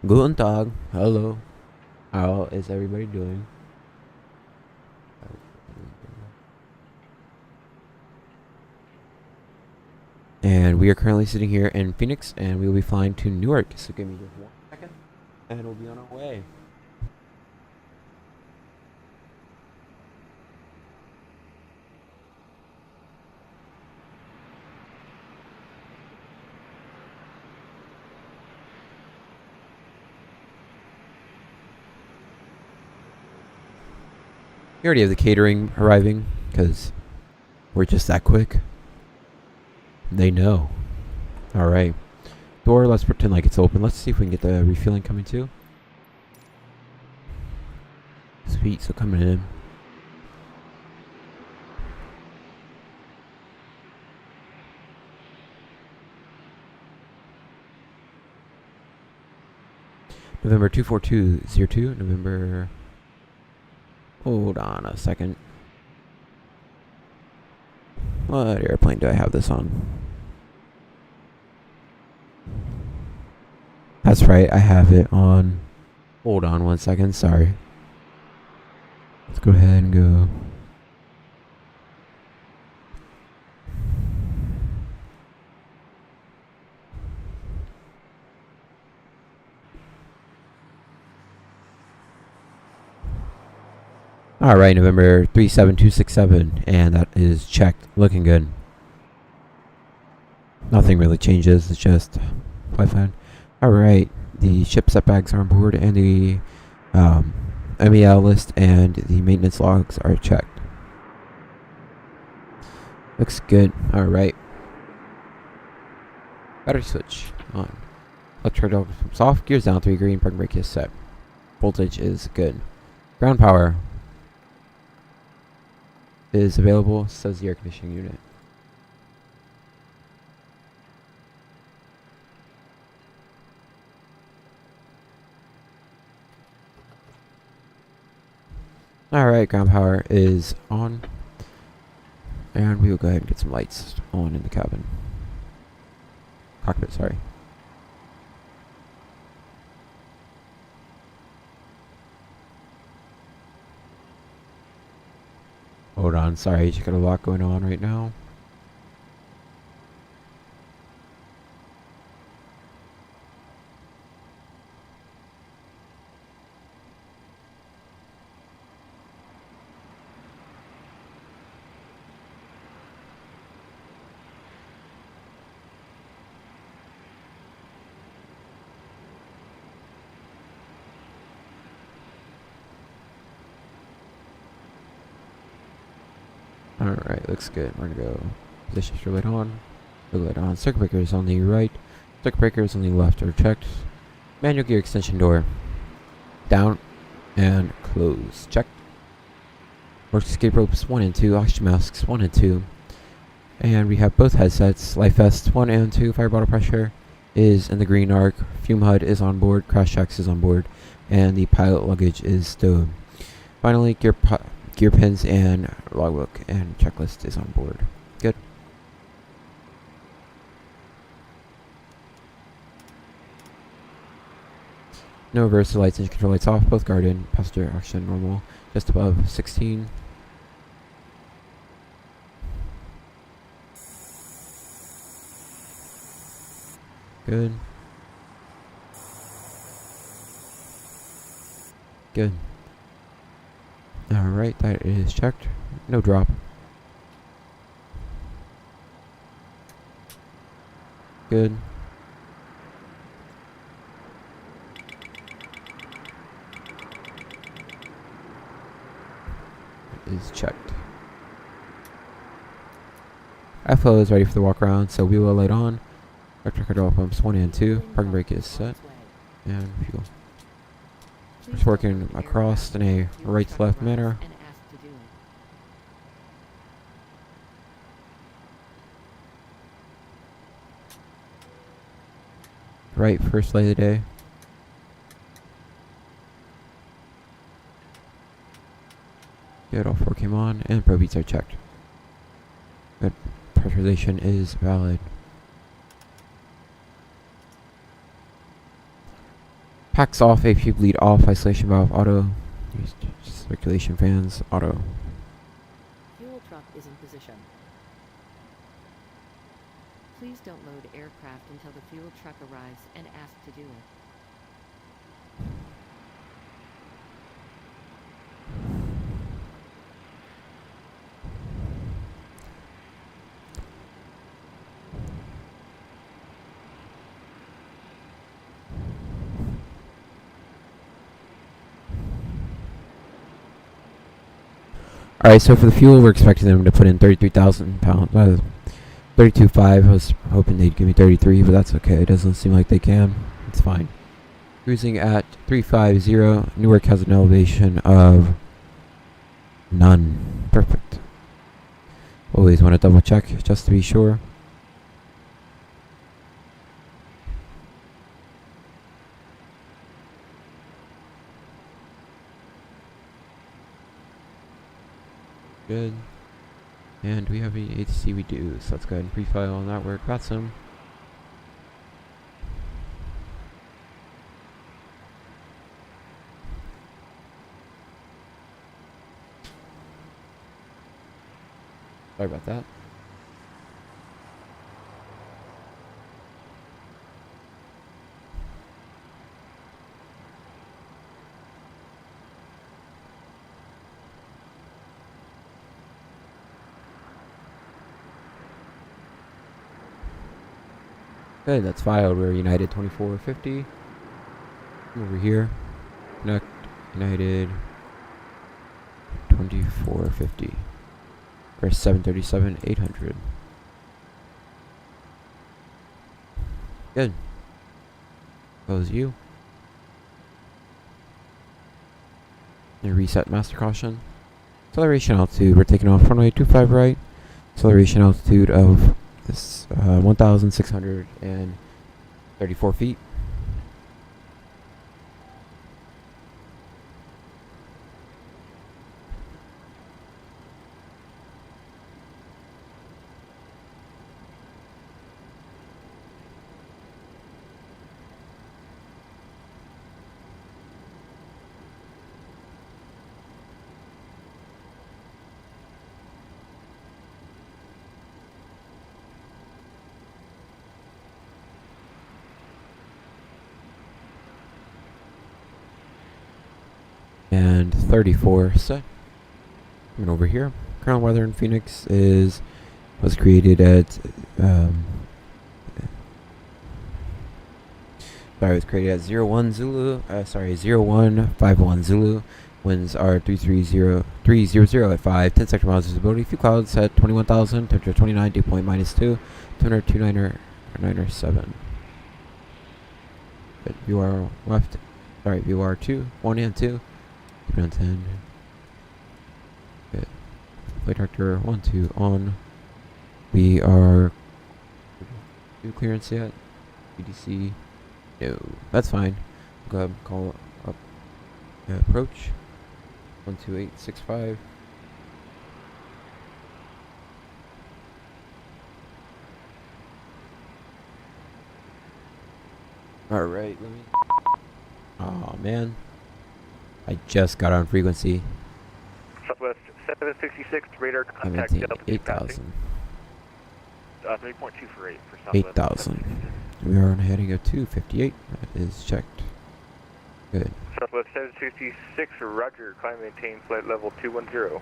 Guten Tag. Hello. How is everybody doing? And we are currently sitting here in Phoenix, and we will be flying to Newark. So give me just 1 second, and we'll be on our way. We already have the catering arriving, because we're just that quick. They know. Alright. Door, let's pretend like it's open. Let's see if we can get the refueling coming too. Sweet, so coming in. November 24202, November... Hold on a second. What airplane do I have this on? That's right, I have it on... Hold on 1 second, sorry. Let's go ahead and go... Alright, November 37267, and that is checked. Looking good. Nothing really changes, it's just fine. Alright, the ship setbacks are on board, and the MEL list and the maintenance logs are checked. Looks good. Alright. Battery switch on. Electric dog pumps off, gears down 3 green, parking brake is set. Voltage is good. Ground power is available, says the air conditioning unit. Alright, ground power is on. And we will go ahead and get some lights on in the cabin. Cockpit, sorry. Hold on, sorry, just got a lot going on right now. Alright, looks good. We're gonna go position your light on. Wiggle light on. Circuit breakers on the right. Circuit breakers on the left are checked. Manual gear extension door. Down and close. Checked. Work escape ropes 1 and 2. Oxygen masks 1 and 2. And we have both headsets. Life vests 1 and 2. Fire bottle pressure is in the green arc. Fume HUD is on board. Crash checks is on board. And the pilot luggage is stowed. Finally, gear pins and logbook and checklist is on board. Good. No reverse, lights, engine control lights off, both guarded. Passenger oxygen normal, just above 16. Good. Good. Alright, that is checked. No drop. Good. Is checked. FO is ready for the walk around, so we will light on. Electric hydraulic pumps 1 and 2. Parking brake is set. And fuel. It's working across in a right to left manner. Right, first light of the day. Good, all 4 came on, and probe beats are checked. Good, pressurization is valid. Packs off, AP bleed off, isolation valve auto, circulation fans auto. Fuel truck is in position. Please don't load aircraft until the fuel truck arrives and ask to do it. Alright, so for the fuel, we're expecting them to put in 33,000 pounds. 32.5. I was hoping they'd give me 33, but that's okay. It doesn't seem like they can. It's fine. Cruising at 350. Newark has an elevation of none. Perfect. Always want to double check just to be sure. Good. And we have any ATC? We do, so let's go ahead and pre-file on that. We're at AmSim. Sorry about that. Good, that's filed. We're United 2450. Over here. Connect United 2450. Or 737-800. Good. Close you. And reset master caution. Acceleration altitude. We're taking off runway 25 right. Acceleration altitude of this 1,634 feet. And 34 set. And over here, current weather in Phoenix was created at it was created at 01 Zulu. 0151 Zulu. Winds are 300 at 5. 10 sector miles visibility. Few clouds at 21,000. Temperature 29. Dew point -2. 229.97. But VOR left. Sorry, VOR 2, 1 and 2. Keep it on 10. Good. Flight director 1, 2 on. We are. Do clearance yet? BDC. No. That's fine. Go ahead and call up. Approach. 12865. Alright, let me. Oh man. I just got on frequency. Southwest 766 radar I'm contact at 8,000. 3.2 for 8 for Southwest. 8,000. We are on a heading of 258. That is checked. Good. Southwest 766, Roger. Climb maintain flight level 210.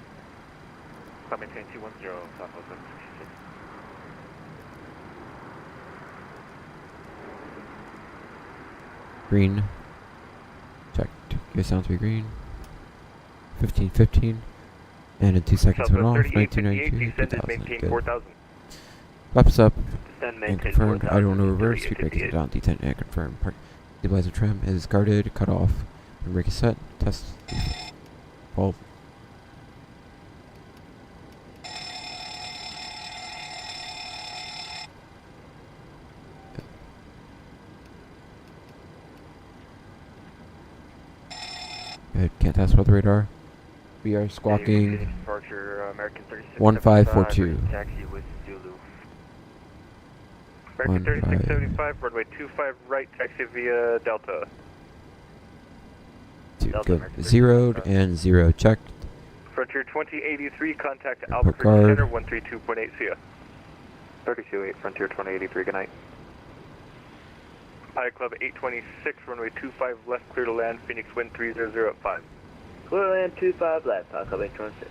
Climb maintain 210, Southwest 766. Green. Checked. Your sound to be green. 1515. And in 2 seconds went off. 1992. 2000. Maintain Good. 4000. Flaps up. Descend, And confirmed. I don't know reverse. Speed brake is down. Detent and confirmed. Park. Stabilizer trim is guarded. Cut off. And brake is set. Test. 12. Good. Can't test with the radar. We are squawking Departure, American 36, 1542. Taxi with Zulu. American 3675, runway 25 right, taxi via Delta. 32. Good. Zeroed and 0 checked. Frontier 2083, contact Report Albuquerque guard. Center 132.8, see ya. 32.8, Frontier 2083, good night. Pilot Club 826, runway 25 left, clear to land, Phoenix wind 300 at 5. Clear to land 25 left, Pilot Club 826.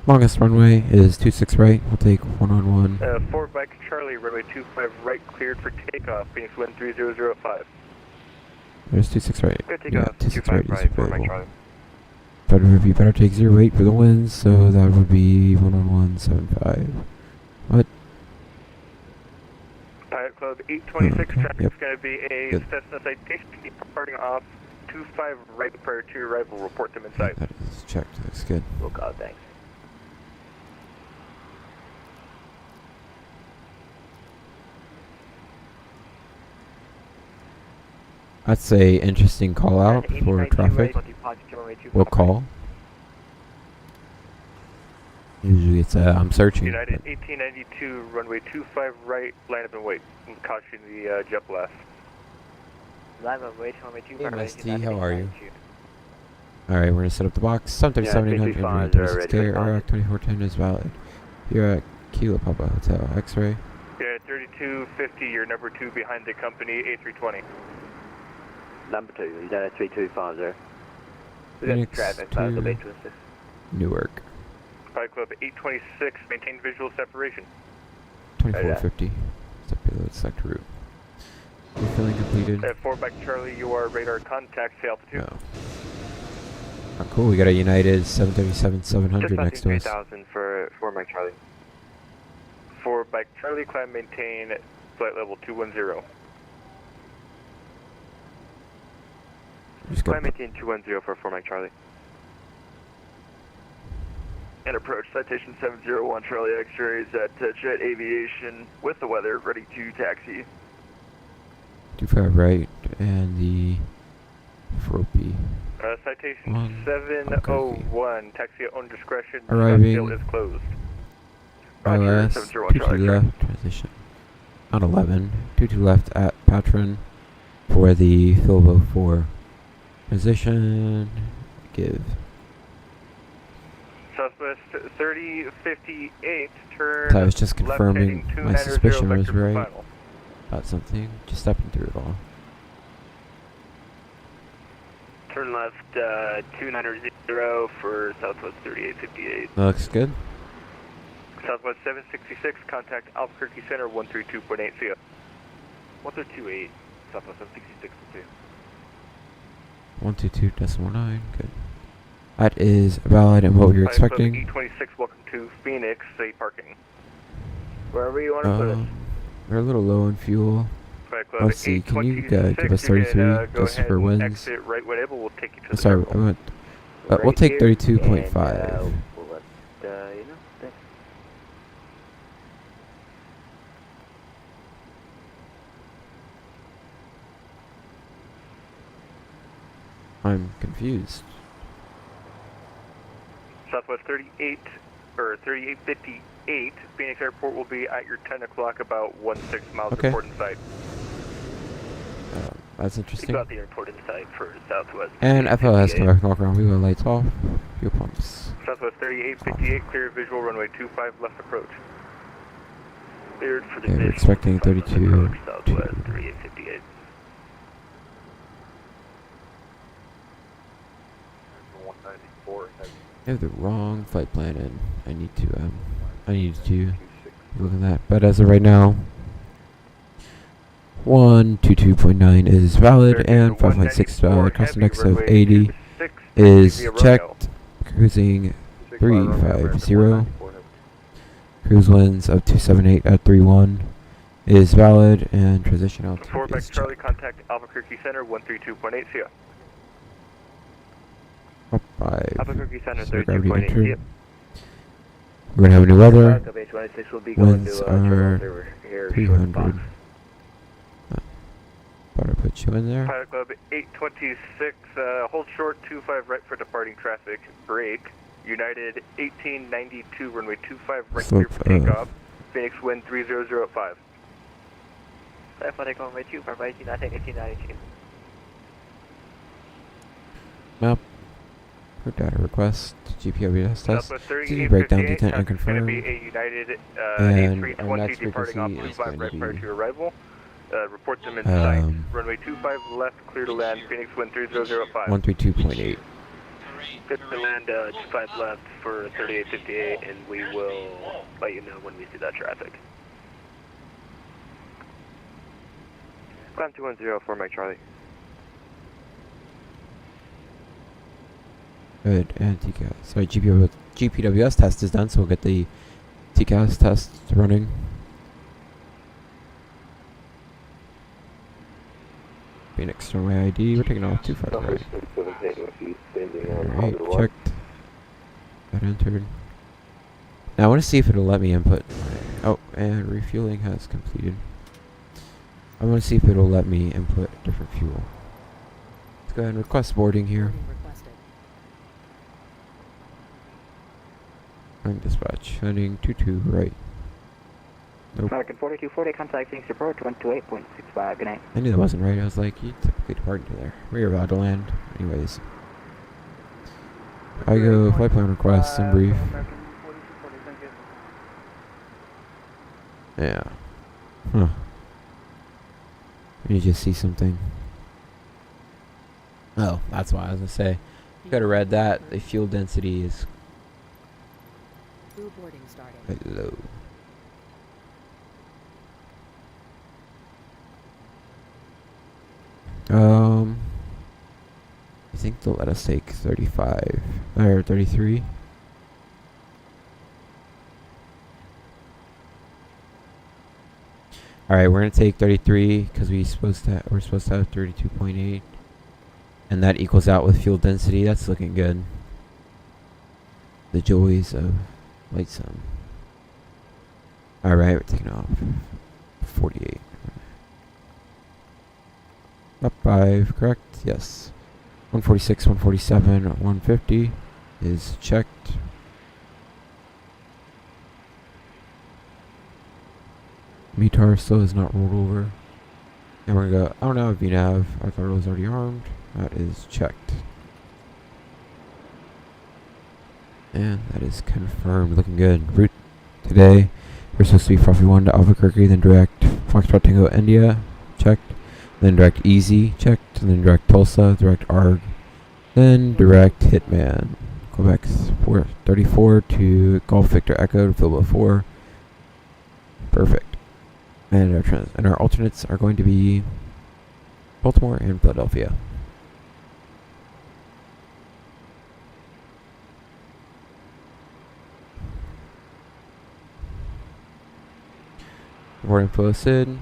Longest runway is 26 right. We'll take 1-on-1. 4 Bike Charlie, runway 25 right, cleared for takeoff, Phoenix wind 300 at 5. There's 26 right. Good Yeah, takeoff, 26 25 right is right, 4 Bike available. Charlie. But it would be better to take 0 weight for the winds, so that would be 1-on-175. What? Pilot Club 826, Okay, traffic's yep. going to be a Good. Cessna citation, departing off 25 right prior to your arrival, report them inside. That is checked. Looks good. We'll call, thanks. That's a interesting call out for traffic. We'll call. Usually it's I'm searching. United but 1892, runway 25 right, line up and wait. Caution the jet blast. Live on wait, runway 25 right. MST, how are you? Alright, we're gonna set up the box. 737 Yeah, 800 56 26K, are ready. ROC 2410 is valid. You're at Kilo Papa Hotel, X-ray. Yeah, 3250, you're number 2 behind the company, A320. Number 2, you're down at 3250. We got Phoenix traffic, Pilot Club to 826. Newark. Pilot Club 826, maintain visual separation. 2450. Step below select route. Refilling completed. At 4 back Charlie, you are radar contact to altitude. No. Oh, cool, we got a United 737-700 next to us. 3000 for 4 Mike Charlie. 4 back Charlie, climb maintain flight level 210. Just Climb got maintain 210 for 4 Mike Charlie. And approach citation 701 Charlie X-rays at Jet Aviation with the weather, ready to taxi. 25 right, and the Fropey. Citation One, 701, taxi at own discretion. Arriving. Scottsdale is closed. Roger, ILS, 701 22 Charlie. left, transition. On 11, 22 left at Patron for the Filvo 4. Position, give. Southwest 3058, turn So I was just left confirming heading my 290 suspicion was vector for right final. about something, just stepping through it all. Turn left 290 for Southwest 3858. That looks good. Southwest 766, contact Albuquerque Center 132.8, see ya. 132.8, Southwest 766, see ya. 122.9, good. That is valid and what we were expecting. E26, welcome to Phoenix, say parking. Wherever you want to put it. We're a little low on fuel. Flight Club Let's see, can you 826, give us you can, 33 go just ahead for and winds? Exit right when able, we'll take you to the Sorry, I circle. went. We'll Right take here, 32.5. and, we'll let, you know, thanks. Uh, I'm confused. Southwest 38 or 3858, Phoenix Airport will be at your 10 o'clock, about 16 miles Okay. report in sight. That's You interesting. got the airport in sight for Southwest. And FL has 3858. come back and walk around. We got lights off. Fuel pumps. Southwest 3858, clear visual runway 25 left approach. Cleared for the Okay, we're visual expecting 25 left 32. approach, Southwest 3858. I have the wrong flight plan in. I need to look at that. But as of right now, 122.9 is valid and 5.6 is valid. Custom X of 80 is checked. Cruising 350. Cruise winds of 278 at 31 is valid and transition altitude 4 back is Charlie, checked. contact Albuquerque Center 132.8, see ya. Up 5. Albuquerque Center So gravity 32.8, see ya. entered. We're gonna have a new weather. Pilot Club 826 will be going Winds to are Charles River here, short box. 300. Better put you in there. Pilot Club 826, hold short 25 right for departing traffic, brake. United 1892, runway 25, right Slope, clear for takeoff. Phoenix wind 3005. Airport runway 25, 1892. Map. For data request. GPOBS test. Southwest CG breakdown, 3858, detent and traffic's going to be confirm. a United And our A320 next departing off frequency is 25 going right to prior be to your arrival. Report them in sight. Um, Runway 25 left, clear to land. Phoenix wind 3005. 132.8. Clear to land 25 left for 3858, and we will let you know when we see that traffic. Climb 210 for Mike Charlie. Good, and TCAS. Sorry, GPWS test is done, so we'll get the TCAS test running. Phoenix runway ID, we're taking off 259. Alright, checked. Got entered. Now I want to see if it'll let me input. Oh, and refueling has completed. I want to see if it'll let me input different fuel. Let's go ahead and request boarding here. Boarding requested. And dispatch, heading 22 right. Nope. American 4240, contact Phoenix Report 128.65, good night. I knew that wasn't right. I was like, you typically depart into there. We're about to land. Anyways. I go flight plan request and brief. Yeah. Huh. Let me just see something. Oh, that's why I was gonna say. You could have read that. The fuel density is Crew boarding starting. quite low. I think they'll let us take 35 or 33. All right, we're gonna take 33 because we're supposed to have 32.8, and that equals out with fuel density. That's looking good. The joys of light sim. All right, we're taking off 48. Up 5, correct? Yes. 146, 147, 150 is checked. METAR still is not rolled over. And we're gonna go, oh no, VNAV, our throttle is already armed. That is checked. And that is confirmed, looking good. Route today, we're supposed to be Frothy 1 to Albuquerque, then direct Foxtrot Tango India, checked. Then direct Easy, checked. And then direct Tulsa, direct ARG. Then direct Hitman. Quebec 434 to Golf Victor Echo to Philbo 4. Perfect. And our alternates are going to be Baltimore and Philadelphia. Board info Sid.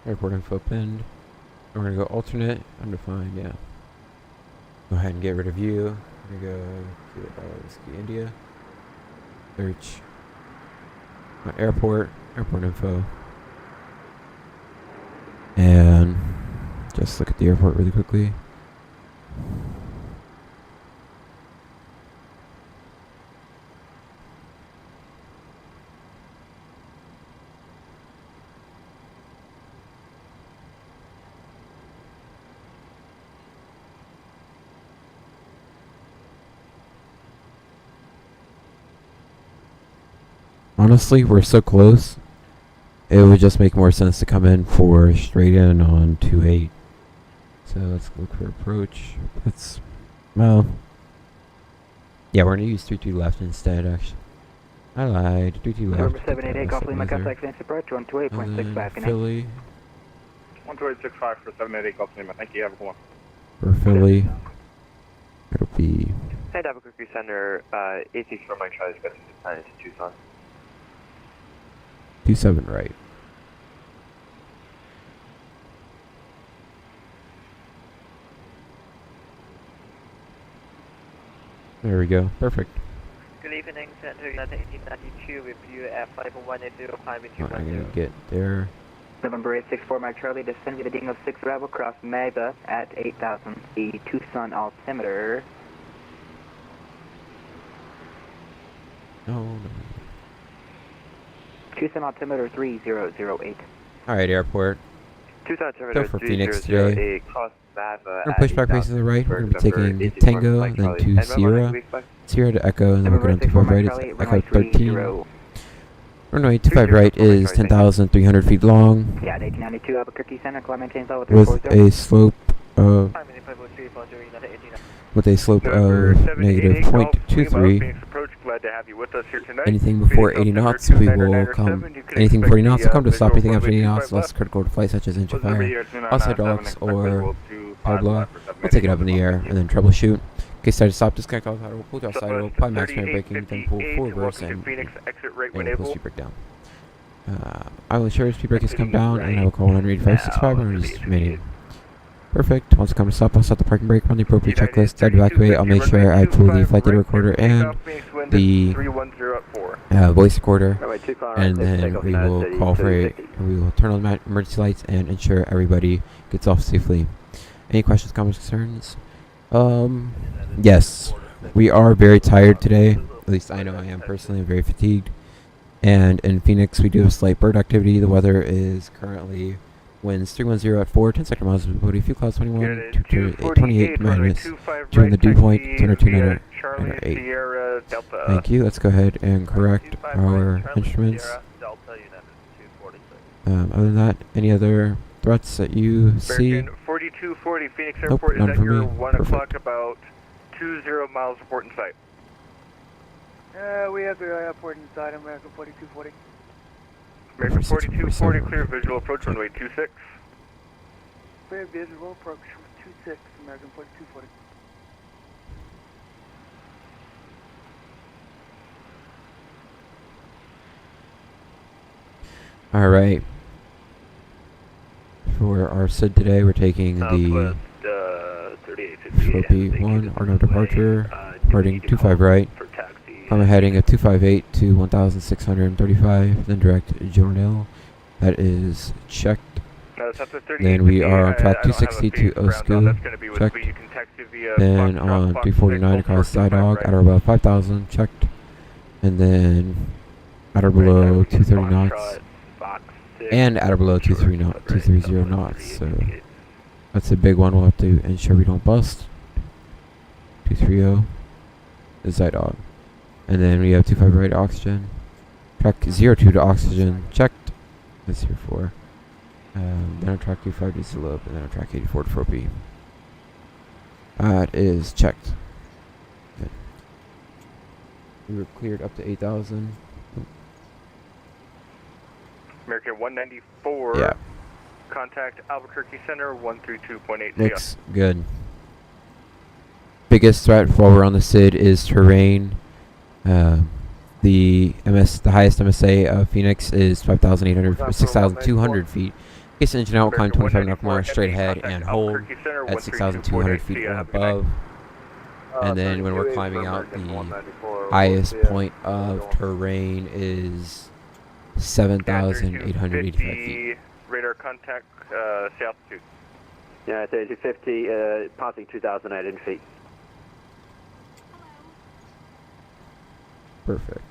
Airport info pinned. We're gonna go alternate, undefined, yeah. Go ahead and get rid of you. We're gonna go to Whiskey India. Search. Airport info. And just look at the airport really quickly. Honestly, we're so close. It would just make more sense to come in for straight in on 28. So let's look for approach. Let's, well, yeah, we're gonna use 32 left instead. Actually, I lied. 32 left. Number 788, Golf Lima, contact Phoenix Approach 128.65. Philly. 128.65 for 788 Golf Lima. Thank you. Have a good one. For Philly, it'll be Hey, Albuquerque Center, AC for Mike Charlie's got to to Tucson. 27 right. There we go. Perfect. Good evening, Center United 1892 with you at 5180, climbing I'm gonna 210. get there. November 864 Mike Charlie, descend with a ding of 6 Bravo, cross Magda at 8,000 feet, Tucson altimeter. No. Tucson altimeter 3008. Alright, airport. Tucson Go altimeter for Phoenix today. 3008, cross Mava We're gonna at push back 8,000 face to the right. We're gonna be November taking 864 Tango, Mike then Charlie. to And remember, Sierra. week five? Sierra to Echo, and then we're November going to 864 25 right. Mike Charlie, It's Echo runway 13. 30. Runway 25 right is 10,300 feet long Yeah, 1892 Albuquerque Center, climb maintains level with 340. a slope of Climbing 503, United 18. with a slope November of 788 negative Golf, 0.23. Phoenix approach, glad to have you with us here tonight. Anything before Phoenix 80 altimeter knots, we will 2997, come. you can Anything expect 40 knots the, will come to stop. visual Anything after 80 runway knots, 25 less critical to flight, such as engine Elizabeth fire, Year outside 2997, dogs, expect or visual to blah blah. 55 for We'll take it up in the air submitting. and then troubleshoot. Okay, start to stop, disconnect all throttle, pull to outside, Southwest apply maximum braking, then pull 3858, full reverse welcome to and Phoenix, exit right when pull able. speed brake down. I will ensure speed brake has come down, and I will call 18565 and release remaining. Perfect. Once it comes to stop, I'll set the parking brake, run the appropriate checklist, to evacuate. I'll make sure I pull the flight data recorder and the voice recorder, Runway 25 and right, then takeoff we now, will call for a, 3250. we will turn on the emergency lights and ensure everybody gets off safely. Any questions, comments, concerns? Yes, we are very tired today. At least I know I am personally. I'm very fatigued. And in Phoenix, we do have slight bird activity. The weather is currently winds 310 at 4, 10 second miles visibility, few clouds 21, 28 minus. During the dew point, 229.8. Sierra Delta. Thank you. Let's go ahead and correct our instruments. Delta United 246. Other than that, any other threats that you see? American 4240 Phoenix Nope, Airport none is at for your me. 1 Perfect. o'clock, about 20 miles report in sight. We have the airport inside American 4240. American 46, 4240, 47. clear visual approach runway 26. Clear visual approach 26, American 4240. All right. For our SID today, we're taking the Southwest 3850. Trophy 1, our no departure, departing 25 right. For taxi. I'm heading at 258 to 1,635, then direct Jornell. That is checked. Then we are on track 260 to Osku, checked. Then on 349 across Sidog, at or above 5,000, checked. And then at or below 230 knots, and at or below 230 knots. So that's a big one. We'll have to ensure we don't bust. 230 is Sidog. And then we have 25 right oxygen. Track 02 to oxygen, checked. That's here for. Then on track 25 to slope, and then on track 84 to Trophy. That is checked. Good. We were cleared up to 8,000. American 194. Yeah, Contact Albuquerque Center 132.80. looks good. Biggest threat while we're on the SID is terrain. The highest MSA of Phoenix is 6,200 feet. Case engine out, climb 25 nautical miles straight ahead and hold at 6,200 feet or above. And then when we're climbing out, the highest point of terrain is 7,885 feet. Radar contact, say altitude. Yeah, 3250, passing 2,800 feet. Perfect.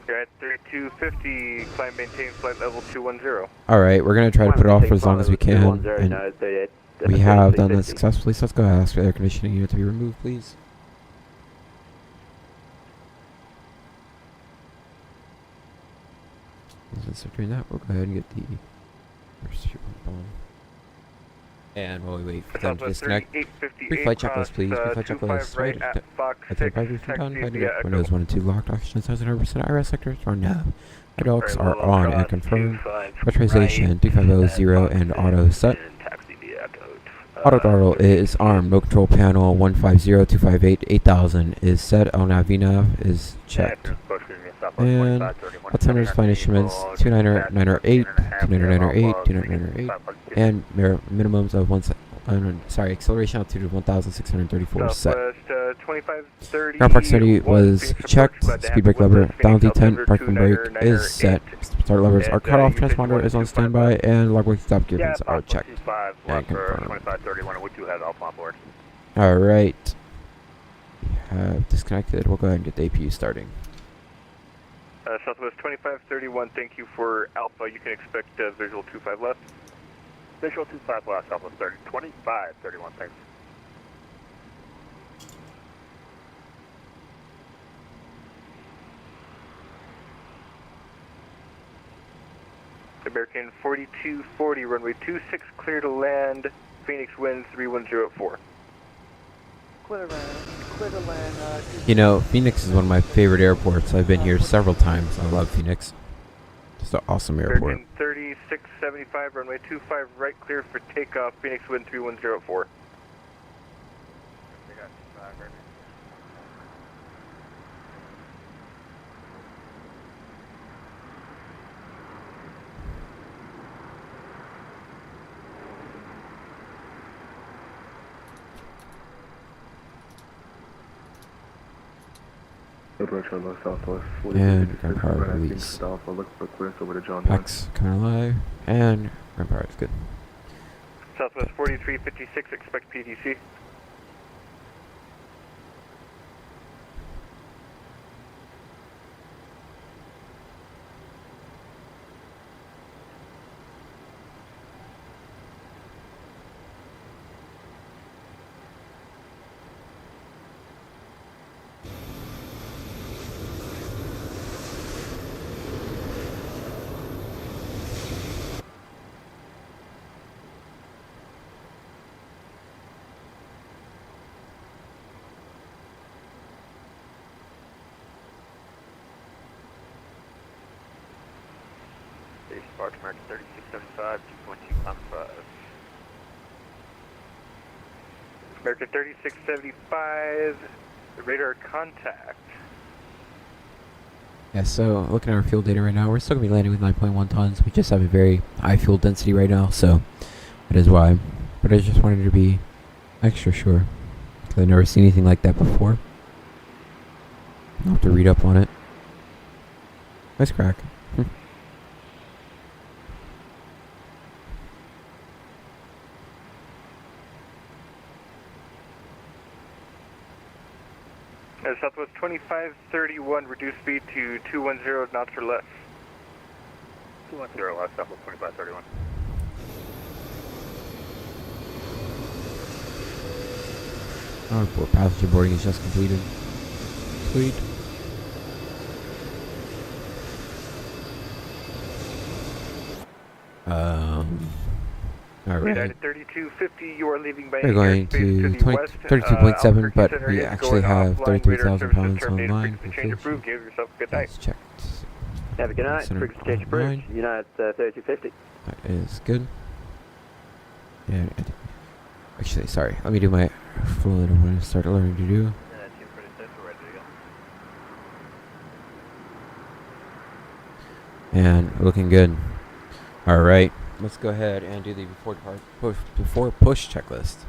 You're at 3250, climb maintain flight level 210. Alright, we're going to try to put it off for as long as we can. And we have done that successfully, so let's go ask for the air conditioning unit to be removed, please. Since we're doing that, we'll go ahead and get the first fuel pump on. And while we wait for them to disconnect, brief flight checklist, please. Brief flight checklist. Right at Fox I think 5 feet done. Windows 1 and 2 locked. Oxygen 100%. IRS sectors are no. Hydraulics are on and confirmed. Pressurization 350 and auto set. Auto throttle is armed. No control panel 150, 258, 8,000 is set. LNAV is checked. And altimeters, flight instruments 29908, 29908, 29908, and minimums of sorry, acceleration altitude of 1,634 set. Southwest 2530. Ground proximity was Phoenix checked. approach, glad to Speed have brake you with lever us. down Phoenix detent. Altimeter Parking brake is set. 29998. Start levers are And, cut off. you said you Transponder wanted is on 2.1. standby, and logbook stop gear pins are possible checked. 25 And left for confirmed. 2531, we do have Alpha on board. All right. Disconnected. We'll go ahead and get the APU starting. Southwest 2531, thank you for Alpha. You can expect visual 25 left. Visual 25 left, Southwest 2531, thanks. American 4240, runway 26, clear to land, Phoenix wind 31084. Clear to land, You know, Phoenix is one of my favorite airports. I've been here several times. I love Phoenix. It's an awesome airport. American 3675, runway 25 right, clear for takeoff, Phoenix wind 3104. And ground power release. Packs coming alive, and ground power is good. Southwest 4356, expect PDC. Spark American 3675, 2.2 on 5. American 3675, radar contact. Yeah, so looking at our fuel data right now, we're still going to be landing with 9.1 tons. We just have a very high fuel density right now, so that is why. But I just wanted to be extra sure, because I've never seen anything like that before. I'll have to read up on it. Nice crack. Southwest 2531, reduce speed to 210 knots or less. 210 less, Southwest 2531. Poor passenger boarding is just completed. Sweet. Alright. United 3250, you are leaving by We're going to 32.7, but we actually have 33,000 pounds online. Change approved, give yourself a good night. That's checked. Have a good night. Center Frequency change approved. online. United 3250. That is good. Yeah. Actually, sorry. Let me do my fluid. I'm going to start learning to do. And looking good. Alright. Let's go ahead and do the before push checklist.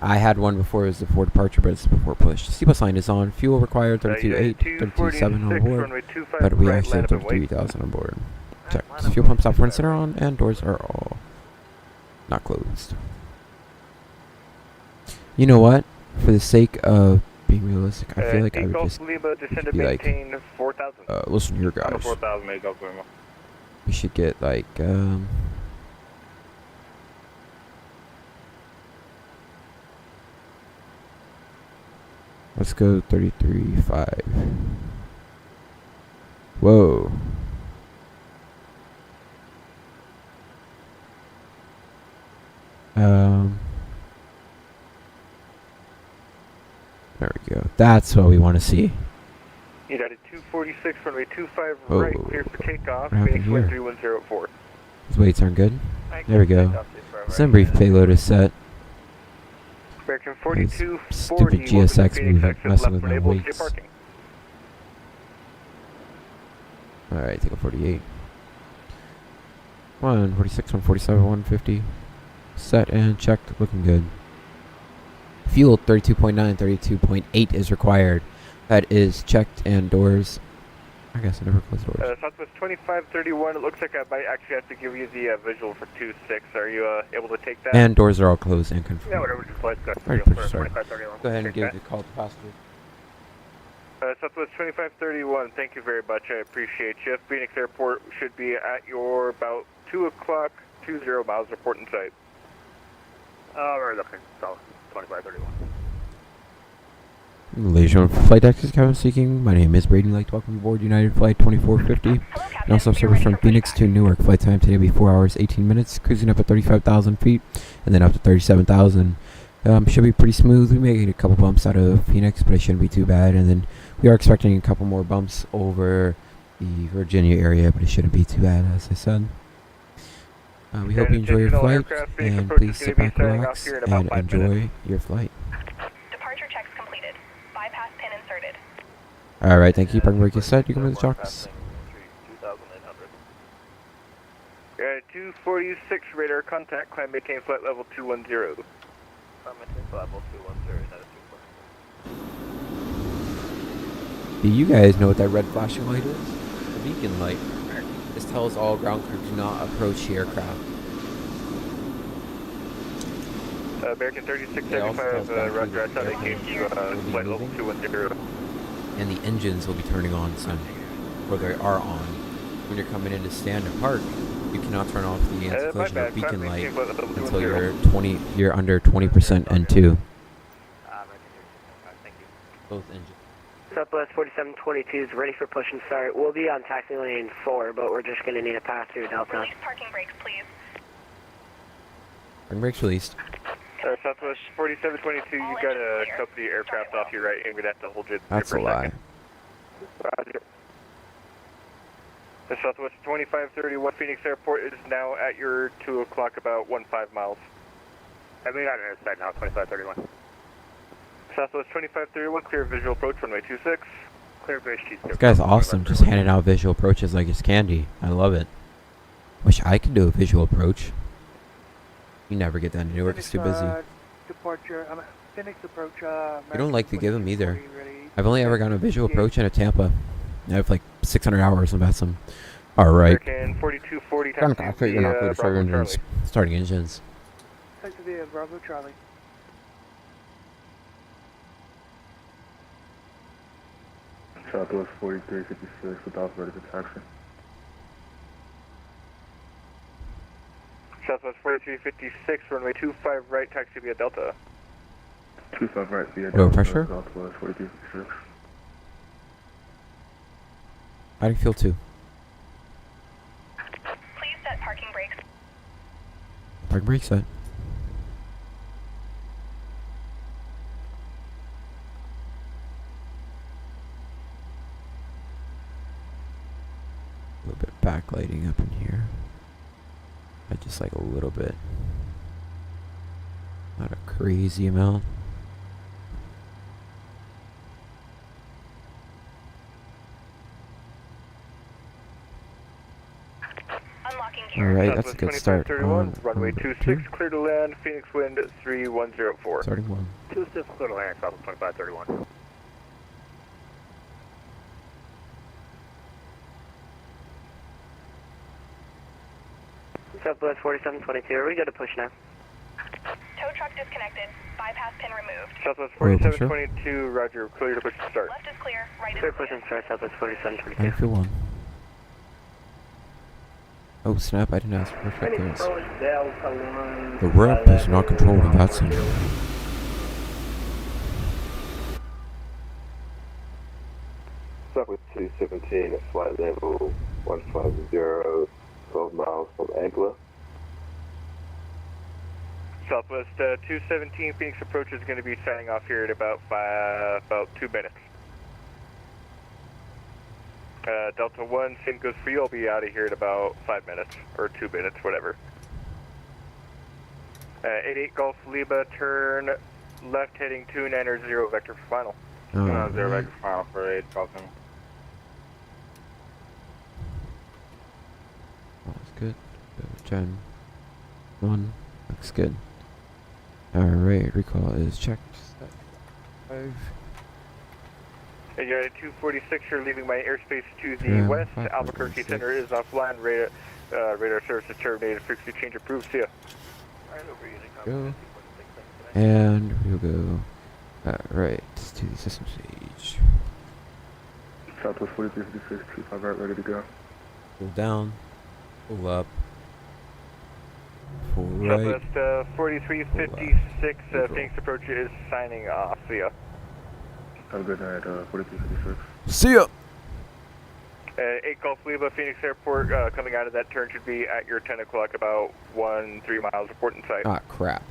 I had one before, it was the before departure, but it's the before push. Seatbelt sign is on. Fuel required 32.8, 32.7 on board, but we actually have 33,000 on board. Check. Fuel pumps off front center on, and doors are all not closed. You know what? For the sake of being realistic, I feel like I would just be like, listen here guys, we should get like, let's go 33.5. Whoa. There we go. That's what we want to see. United 246, runway 25 Whoa. right, clear for takeoff. What happened Phoenix wind here? 3104. These weights aren't good. There we go. Some brief payload is set. American This 4240, stupid GSX movement messing with my weights. Alright, take a 48. 146, 147, 150. set and checked, looking good. Fuel 32.9, 32.8 is required. That is checked, and doors. I guess I never closed doors. Southwest 2531, it looks like I might actually have to give you the visual for 26. Are you able to take that? And doors are all closed and confirmed. Yeah, whatever, just flight got Alright, for push start. 2531. Go ahead and Take give that. the call to passenger. Southwest 2531, thank you very much. I appreciate you. Phoenix Airport should be at your about 2 o'clock, 20 miles, report in sight. We're looking, so 2531. Ladies and gentlemen, flight access cabin seeking. My name is Brady. I'd like to welcome aboard United Flight 2450. And also service from Phoenix to Newark. Flight time today will be 4 hours, 18 minutes. Cruising up at 35,000 feet and then up to 37,000. Should be pretty smooth. We may get a couple bumps out of Phoenix, but it shouldn't be too bad. And then we are expecting a couple more bumps over the Virginia area, but it shouldn't be too bad, as I said. We hope you enjoy your flight, and please sit back, relax, and enjoy your flight. Departure checks completed. Bypass pin inserted. Alright, thank you. Parking brake is set. You can move the chocks. 246 radar contact, climb maintain flight level 210. Climb maintain flight level 210, that is 210. Do you guys know what that red flashing light is? A beacon light. This tells all ground crew do not approach the aircraft. American 3675, Roger, I thought I came to flight level 210. And the engines will be turning on soon, or they are on. When you're coming in to stand and park, you cannot turn off the anti-collision or beacon light until you're under 20% N2. Both engines. Southwest 4722 is ready for push and start. We'll be on taxi lane 4, but we're just going to need a pass through Delta. Release parking brakes, please. Parking brakes released. Southwest 4722, you got a company aircraft off your right, and we're going to have to hold you That's a lie. Roger. The Southwest 2531 Phoenix Airport is now at your 2 o'clock, about 15 miles. I mean, not inside now, 2531. Southwest 2531, clear visual approach, runway 26. Clear base G. This guy's awesome, just handing out visual approaches like it's candy. I love it. Wish I could do a visual approach. You never get that in Newark, it's too busy. Departure, Phoenix approach, You don't like to give them either. I've only ever gotten a visual approach in a Tampa. I have like 600 hours about some. Alright. American 4240, Ground cockpit, you're not going to start engines. Starting engines. Taxi via Bravo Charlie. Southwest 4356 without ready for taxi. Southwest 4356, runway 25 right, taxi via Delta. 25 right via Low Delta. pressure? Southwest 4356. How do you feel too? Please set parking brakes. Parking brake set. A little bit backlighting up in here. Just like a little bit. Not a crazy amount. Unlocking gear. Alright, that's a good start. On Runway 26, clear to land, Phoenix wind 3104. Starting 1. 26, clear to land, Southwest 2531. Southwest 4722, are we good to push now? Tow truck disconnected. Bypass pin removed. Southwest 4722, Roger, clear to push and start. Left is clear. Right is Clear clear. push and start, Southwest 4722. I feel 1. Oh snap, I didn't ask for perfect clearance. The ramp is not controlled in that center. Southwest 217 at flight level 150, 12 miles from Angler. Southwest 217, Phoenix approach is going to be signing off here in about 2 minutes. Delta 1, same goes for you. I'll be out of here in about 5 minutes, or 2 minutes, whatever. 88 Golf Lima, turn left heading 290 vector for final. 0 vector for final for 8 Golf Lima. That's good. Gen 1. Looks good. Alright, recall is checked. 5. And you're at 246, you're leaving my airspace to the Yeah, west. 5.16. Albuquerque Center is offline. Radar service is terminated. Frequency change approved. See ya. Go. And we'll go right to the system stage. Southwest 4356, 25 right, ready to go. Pull down. Pull up. Pull right. Southwest 4356, Phoenix approach is signing off. See ya. Have a good night, 4356. See ya! 8 Gulf Lima, Phoenix Airport, coming out of that turn should be at your 10 o'clock, about 3 miles, reporting site. Ah, crap.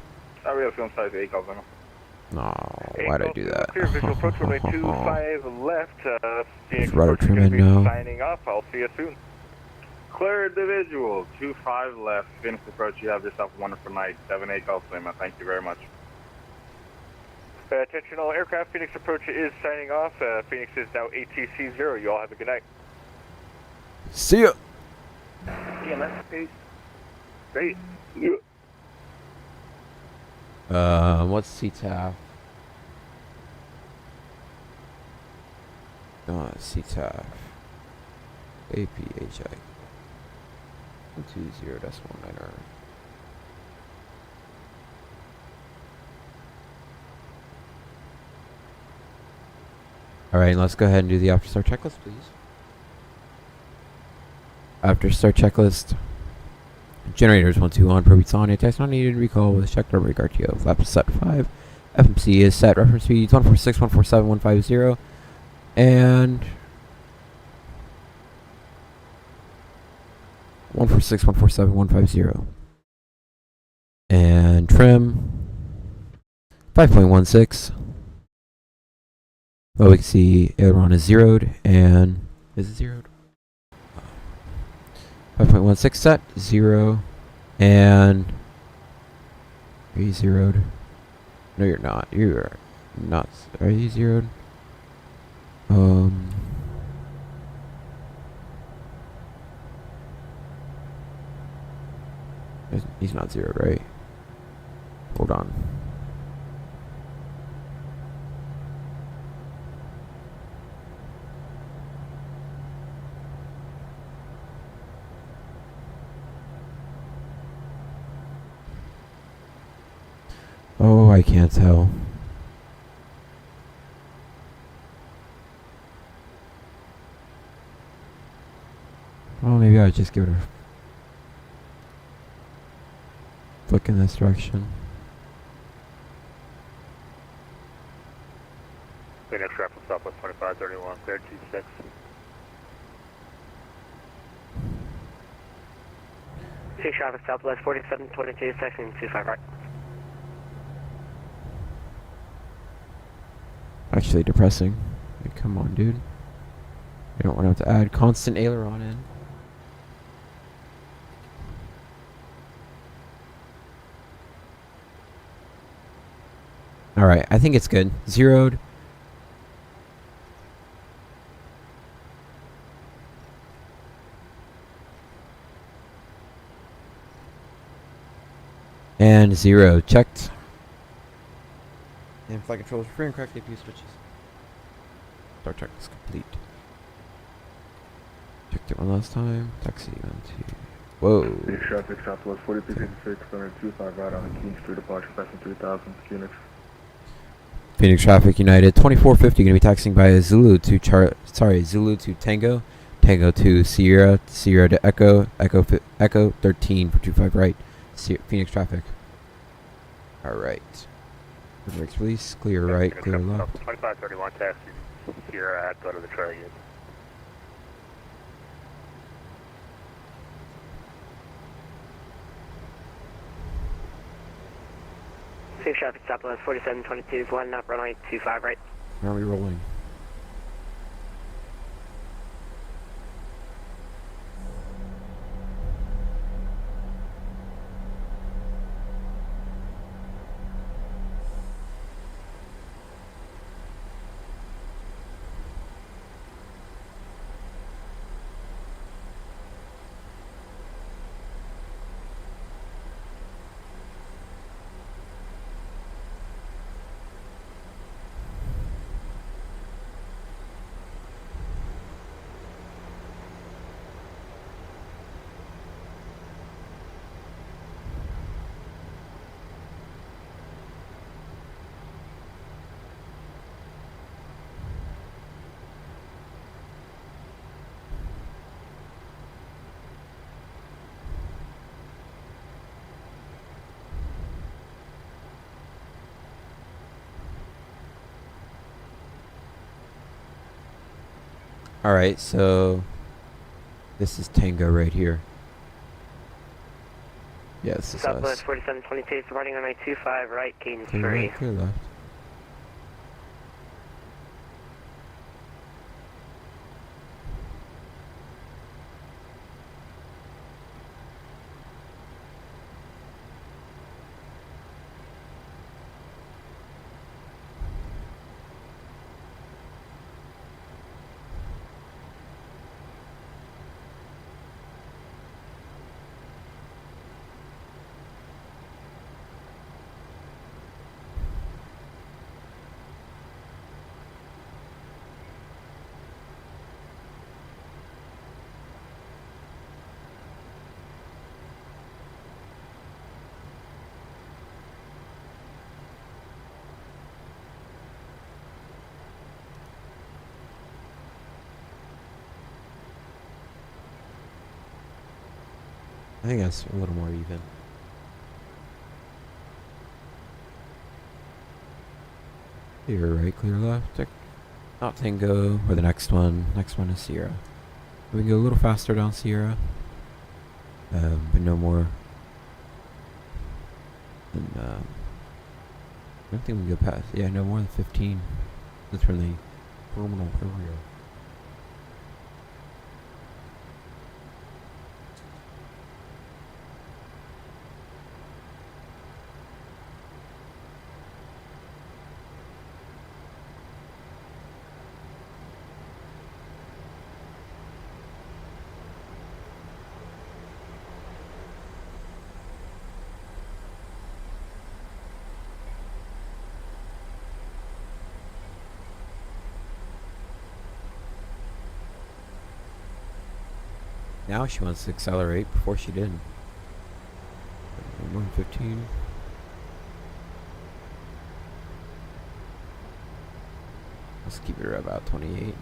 Sorry, I was going to say 8 Gulf Lima. No, why'd I do that? Clear visual approach, runway 25 left, Phoenix Rudder approach trim should in be now. signing off. I'll see you soon. Clear individual, 25 left, Phoenix approach, you have yourself a wonderful night, 7-8 Gulf Lima, thank you very much. Attention all aircraft, Phoenix approach is signing off. Phoenix is now ATC 0. You all have a good night. See ya! TMS, peace. Great. What's CTAF? CTAF. APHI. 120.19. Alright, let's go ahead and do the after start checklist, please. After start checklist. Generators 121 on Probeats on. Tax not needed. Recall with checked over RTO. Flap is set 5. FMC is set. Reference speed 146, 147, 150. And 146, 147, 150. And trim 5.16. Well, we can see aileron is zeroed, and is it zeroed? 5.16 set, 0, and are you zeroed? No, you're not. You are not. Are you zeroed? He's not zeroed, right? Hold on. Oh, I can't tell. Oh, maybe I would just give it a flick in this direction. Phoenix traffic Southwest 2531, cleared 26. Phoenix traffic Southwest 4722, section 25 right. Actually depressing. Like, come on, dude. You don't want to have to add constant aileron in. Alright, I think it's good. Zeroed. And 0 checked. And flight controls free and correct APU switches. Start check is complete. Checked it one last time. Taxi 1, 2. Whoa. Phoenix traffic Southwest 4356, 125 right on the King Street departure, passing 3000, Phoenix. Phoenix traffic United 2450 going to be taxiing by Zulu to Zulu to Tango, Tango to Sierra, Sierra to Echo, Echo 13 for 25 right. Phoenix traffic. All right. Brakes release. Clear right. Clear left. 2531 taxi Sierra at go to the trail unit. Phoenix traffic Southwest 4722, 1 up runway 25 right. Where are we rolling? Alright, so this is Tango right here. Yeah, this is Southwest us. 4722, departing on 25 right, cadence Clear 3. right, clear left. I think that's a little more even. Clear right, clear left. Not Tango, or the next one. Next one is Sierra. We can go a little faster down Sierra. But no more than, I don't think we can go past, yeah, no more than 15. That's from the terminal area. Now she wants to accelerate. Before she didn't. 115. Let's keep it at about 28.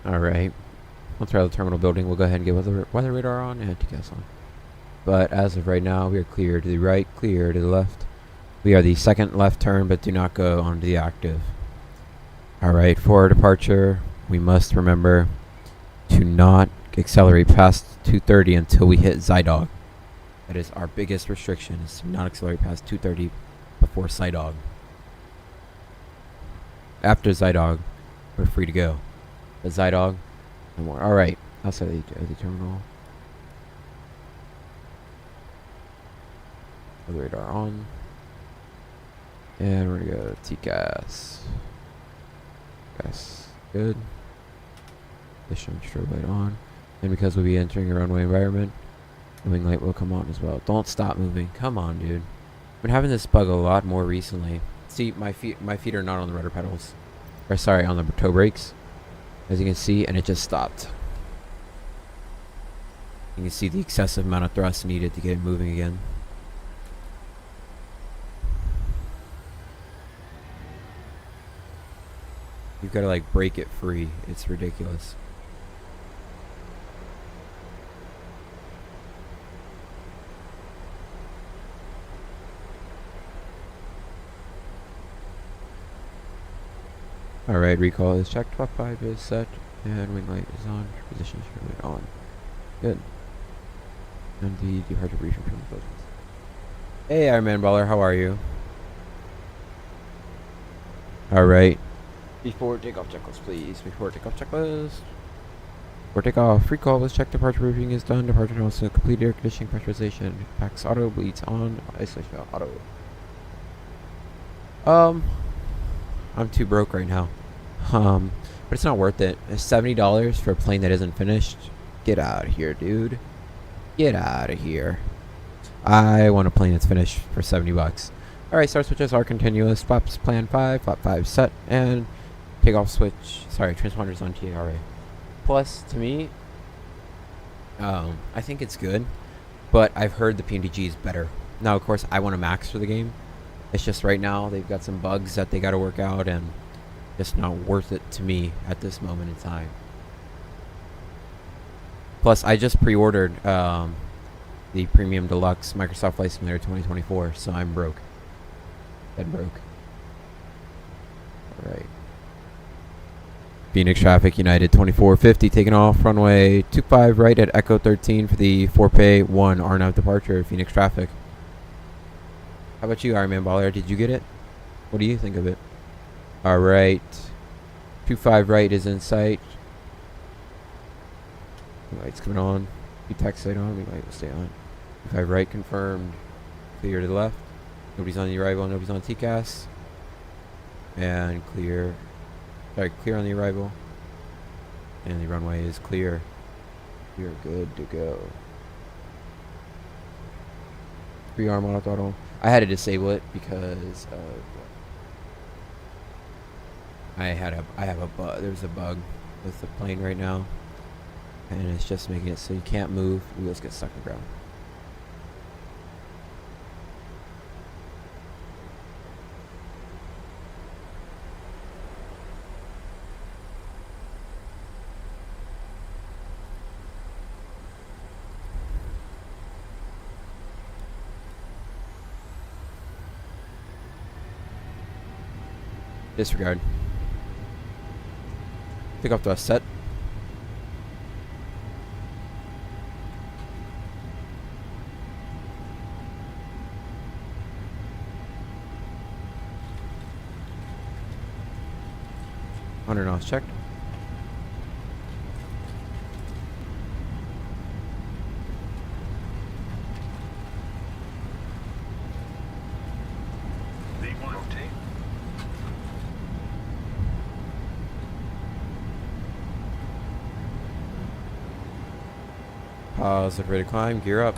Alright, once we're out of the terminal building, we'll go ahead and get weather radar on and TCAS on. But as of right now, we are clear to the right, clear to the left. We are the second left turn, but do not go onto the active. Alright, for departure, we must remember to not accelerate past 230 until we hit Zydog. That is our biggest restriction, is to not accelerate past 230 before Zydog. After Zydog, we're free to go. The Zydog, no more. Alright, outside of the terminal. The radar on. And we're gonna go TCAS. Gas, good. Position strobe light on. And because we'll be entering a runway environment, the wing light will come on as well. Don't stop moving. Come on, dude. I've been having this bug a lot more recently. See, my feet are not on the rudder pedals. Or sorry, on the toe brakes. As you can see, and it just stopped. You can see the excessive amount of thrust needed to get it moving again. You've got to like break it free. It's ridiculous. Alright, recall is checked, Mach 5 is set, and wing light is on, position is on. Good. And the departure briefing from the buildings. Hey Ironman Baller, how are you? Alright. Before takeoff checklist, please. Before takeoff checklist. Before takeoff, recall is checked, departure briefing is done, departure notes, complete air conditioning, pressurization, packs auto, bleeds on, isolation auto. I'm too broke right now. But it's not worth it. It's $70 for a plane that isn't finished. Get out of here, dude. Get out of here. I want a plane that's finished for $70. Alright, start switches are continuous. Flaps plan 5, flap 5 set, and takeoff switch. Sorry, transponders on TRA. Plus, to me, I think it's good, but I've heard the PMDG is better. Now, of course, I want a max for the game. It's just right now they've got some bugs that they got to work out, and it's not worth it to me at this moment in time. Plus, I just pre-ordered the Premium Deluxe Microsoft Flight Simulator 2024, so I'm broke. Dead broke. Alright. Phoenix Traffic United 2450 taking off runway 25 right at Echo 13 for the 4Pay 1 RNAV departure. Phoenix Traffic. How about you, Iron Man Baller? Did you get it? What do you think of it? Alright. 25 right is in sight. Lights coming on. Taxi light on. Light will stay on. 25 right confirmed. Clear to the left. Nobody's on the arrival. Nobody's on TCAS. And clear. Sorry, clear on the arrival. And the runway is clear. You're good to go. 3R auto throttle. I had to disable it because I have a bug. There's a bug with the plane right now, and it's just making it so you can't move. Wheels get stuck in the ground. Disregard. Pick up the set. Under knots checked. Pause, look ready to climb, gear up.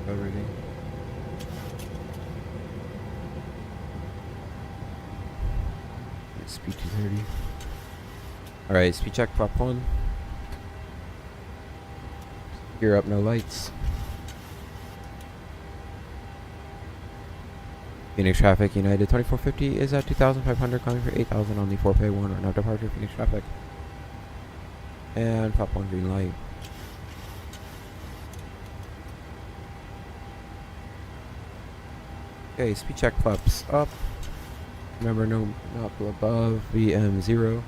Ready. Speed 230. Alright, speed check, prop 1. Gear up, no lights. Phoenix Traffic United 2450 is at 2,500, climbing for 8,000 on the 4Pay 1 or now departure Phoenix Traffic. And flap 1 green light. Okay, speed check flaps up. Remember, no, not above BM0.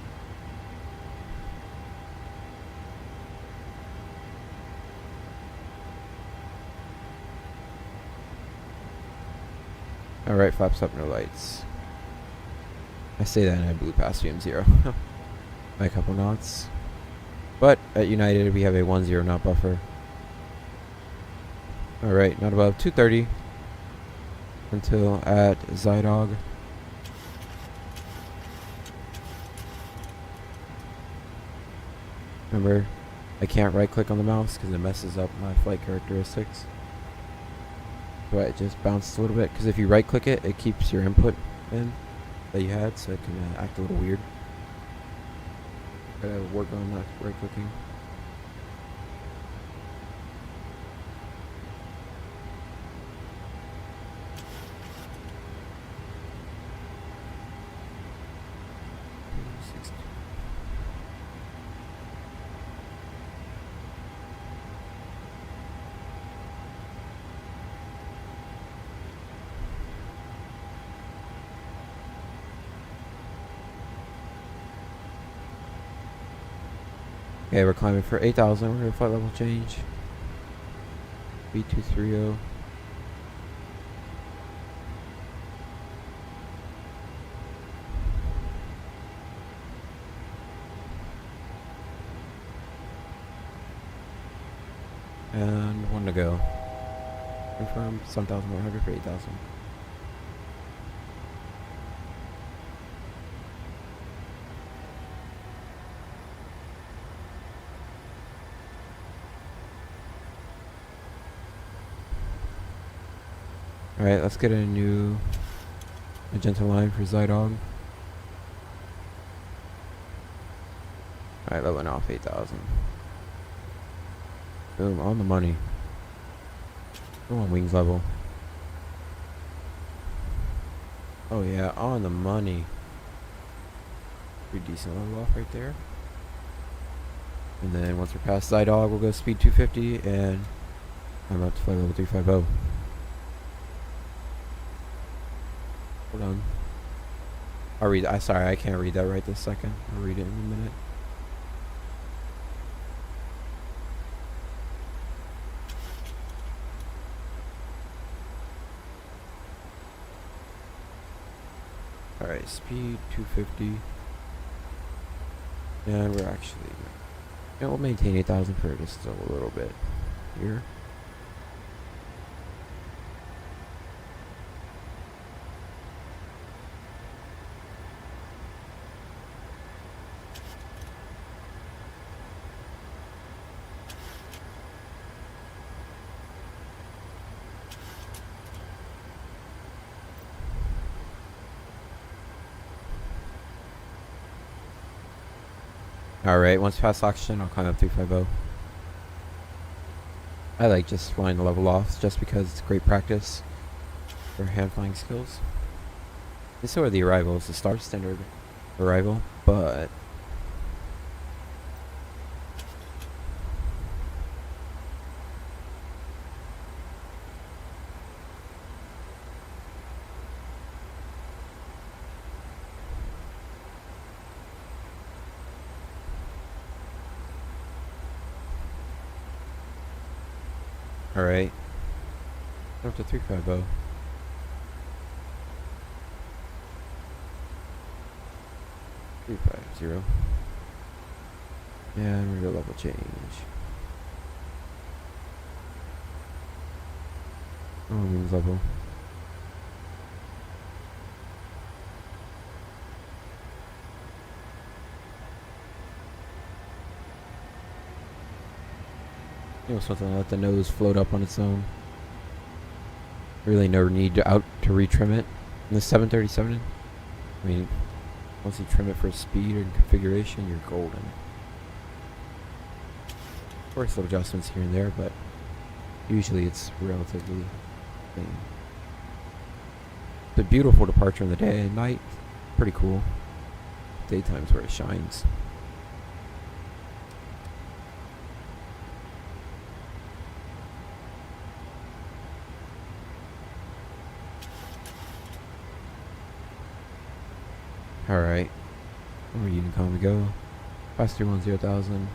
Alright, flaps up, no lights. I say that and I blew past BM0 by a couple knots. But at United we have a 10 knot buffer. Alright, not above 230 until at Zydog. Remember, I can't right click on the mouse because it messes up my flight characteristics. But it just bounced a little bit, because if you right click it, it keeps your input in that you had, so it can act a little weird. Gotta work on not right clicking. Okay, we're climbing for 8,000. We're gonna flight level change. B230. And 1 to go. Confirm 7,100 for 8,000. Alright, let's get a new magenta line for Zydog. Alright, leveling off 8,000. Boom, on the money. Go on wings level. Oh yeah, on the money. Pretty decent level off right there. And then once we're past Zydog, we'll go speed 250 and I'm up to flight level 350. Hold on. I'll read. Sorry, I can't read that right this second. I'll read it in a minute. Alright, speed 250. And we're actually, yeah, we'll maintain 8,000 for just a little bit here. Alright, once past oxygen, I'll climb up 350. I like just flying the level off just because it's great practice for hand flying skills. And so are the arrivals, the star standard arrival, but alright. Up to 350. And we're gonna level change. Oh, means level. You know, something to let the nose float up on its own. Really no need to retrim it. In the 737, I mean, once you trim it for speed and configuration, you're golden. Of course, little adjustments here and there, but usually it's relatively clean. It's a beautiful departure in the day and night. Pretty cool. Daytime's where it shines. Alright. Where HoneyComb to go? 5310,000.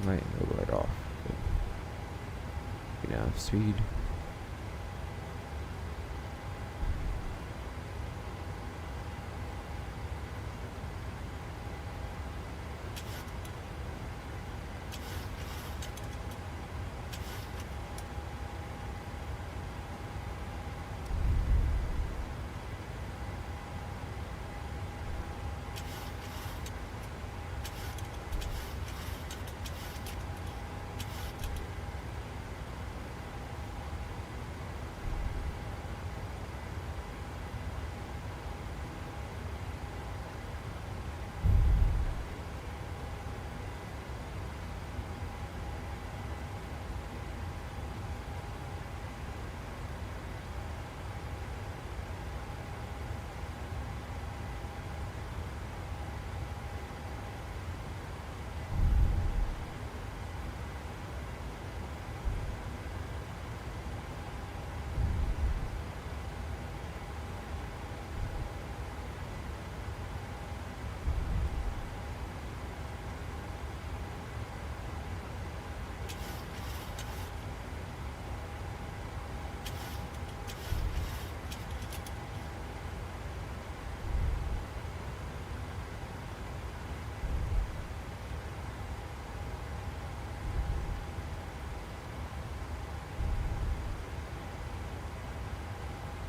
Might go right off. You know, speed.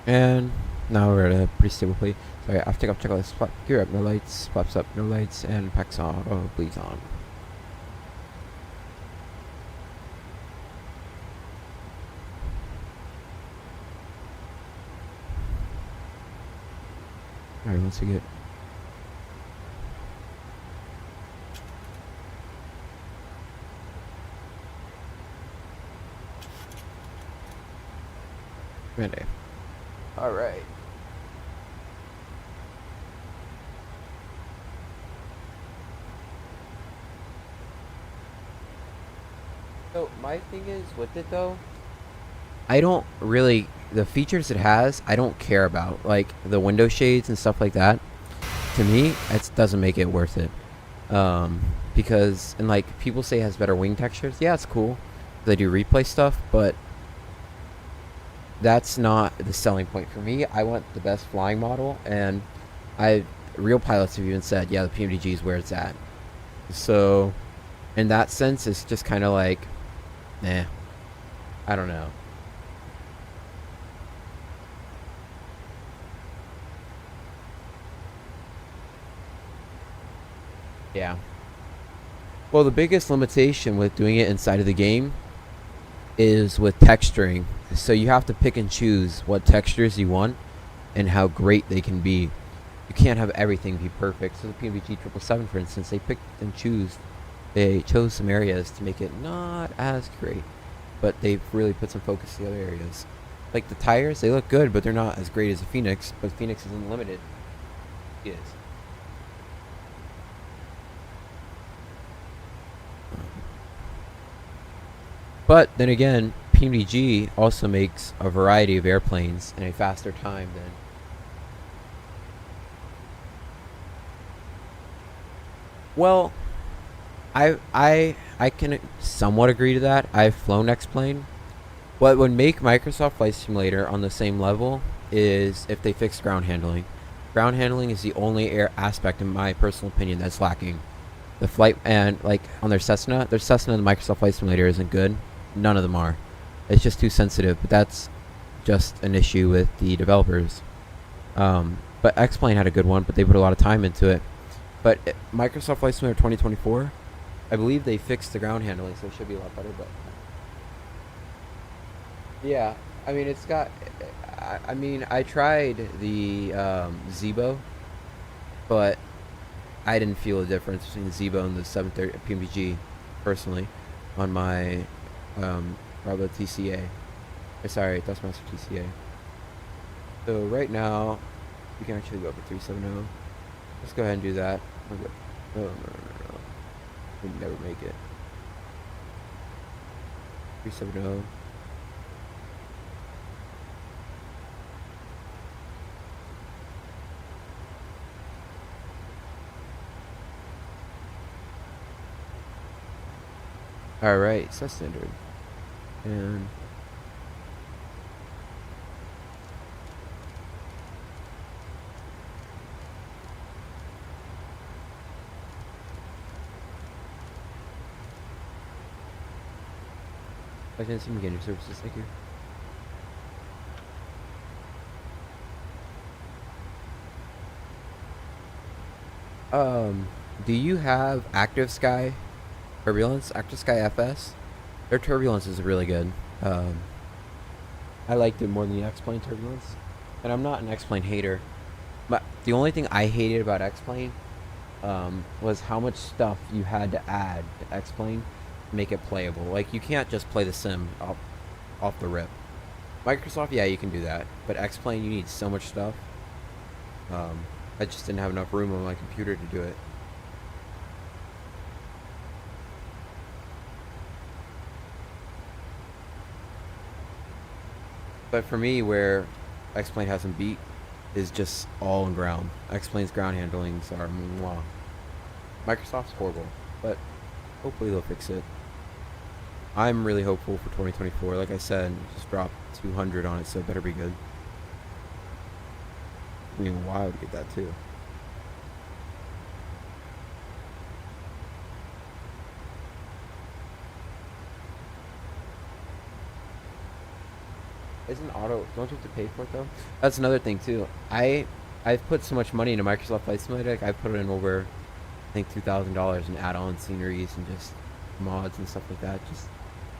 And now we're at a pretty stable place. Sorry, after take off checklist, flap, gear up, no lights, flaps up, no lights, and packs on, bleeds on. Alright, once you get... Ready. Alright. So, my thing is, with it though, I don't really... The features it has, I don't care about. Like, the window shades and stuff like that. To me, it doesn't make it worth it. Because, and like, people say it has better wing textures. Yeah, it's cool. They do replay stuff, but that's not the selling point for me. I want the best flying model, and real pilots have even said, yeah, the PMDG is where it's at. So, in that sense, it's just kind of like, nah, I don't know. Yeah. Well, the biggest limitation with doing it inside of the game is with texturing. So you have to pick and choose what textures you want and how great they can be. You can't have everything be perfect. So the PMDG 777, for instance, they chose some areas to make it not as great, but they've really put some focus to the other areas. Like the tires, they look good, but they're not as great as the Phoenix. But the Phoenix isn't limited. It is. But then again, PMDG also makes a variety of airplanes in a faster time than... Well, I can somewhat agree to that. I've flown X-Plane. What would make Microsoft Flight Simulator on the same level is if they fix ground handling. Ground handling is the only aspect, in my personal opinion, that's lacking. The flight, and like on their Cessna in the Microsoft Flight Simulator isn't good. None of them are. It's just too sensitive, but that's just an issue with the developers. But X-Plane had a good one, but they put a lot of time into it. But Microsoft Flight Simulator 2024, I believe they fixed the ground handling, so it should be a lot better. But yeah, I mean, it's got... I mean, I tried the Zebo, but I didn't feel a difference between the Zebo and the 730 PMDG, personally, on my... Bravo TCA. Sorry, Thrustmaster TCA. So right now, we can actually go for 370. Let's go ahead and do that. Okay. No. We never make it. 370. Alright, so that's standard. And I didn't see me getting your services, thank you. Do you have Active Sky Turbulence? Active Sky FS? Their turbulence is really good. I liked it more than the X-Plane turbulence. And I'm not an X-Plane hater. But the only thing I hated about X-Plane was how much stuff you had to add to X-Plane to make it playable. Like, you can't just play the sim off the rip. Microsoft, yeah, you can do that. But X-Plane, you need so much stuff. I just didn't have enough room on my computer to do it. But for me, where X-Plane hasn't beat is just all on ground. X-Plane's ground handlings are mwah. Microsoft's horrible, but hopefully they'll fix it. I'm really hopeful for 2024. Like I said, just dropped 200 on it, so it better be good. I mean, why would get that too? Isn't auto... Don't you have to pay for it, though? That's another thing, too. I've put so much money into Microsoft Flight Simulator. Like, I've put in over, I think, $2,000 in add-on sceneries and just mods and stuff like that. Just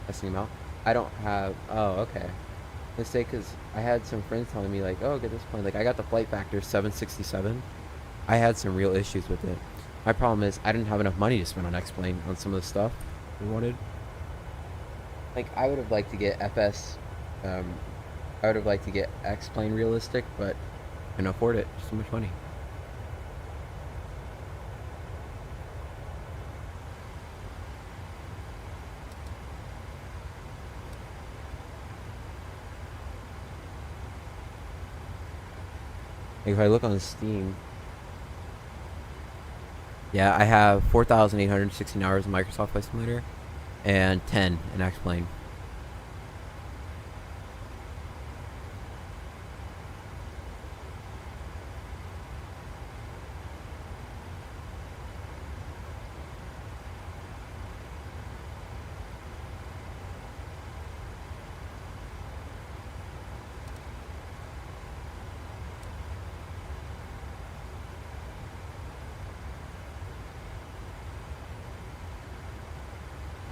testing them out. I don't have... Oh, okay. Let's say, because I had some friends telling me, like, oh, get this plane. Like, I got the flight factor 767. I had some real issues with it. My problem is I didn't have enough money to spend on X-Plane on some of the stuff we wanted. Like, I would have liked to get FS, I would have liked to get X-Plane realistic, but I couldn't afford it. So much money. Like, if I look on Steam, yeah, I have 4,816 hours in Microsoft Flight Simulator and 10 in X-Plane.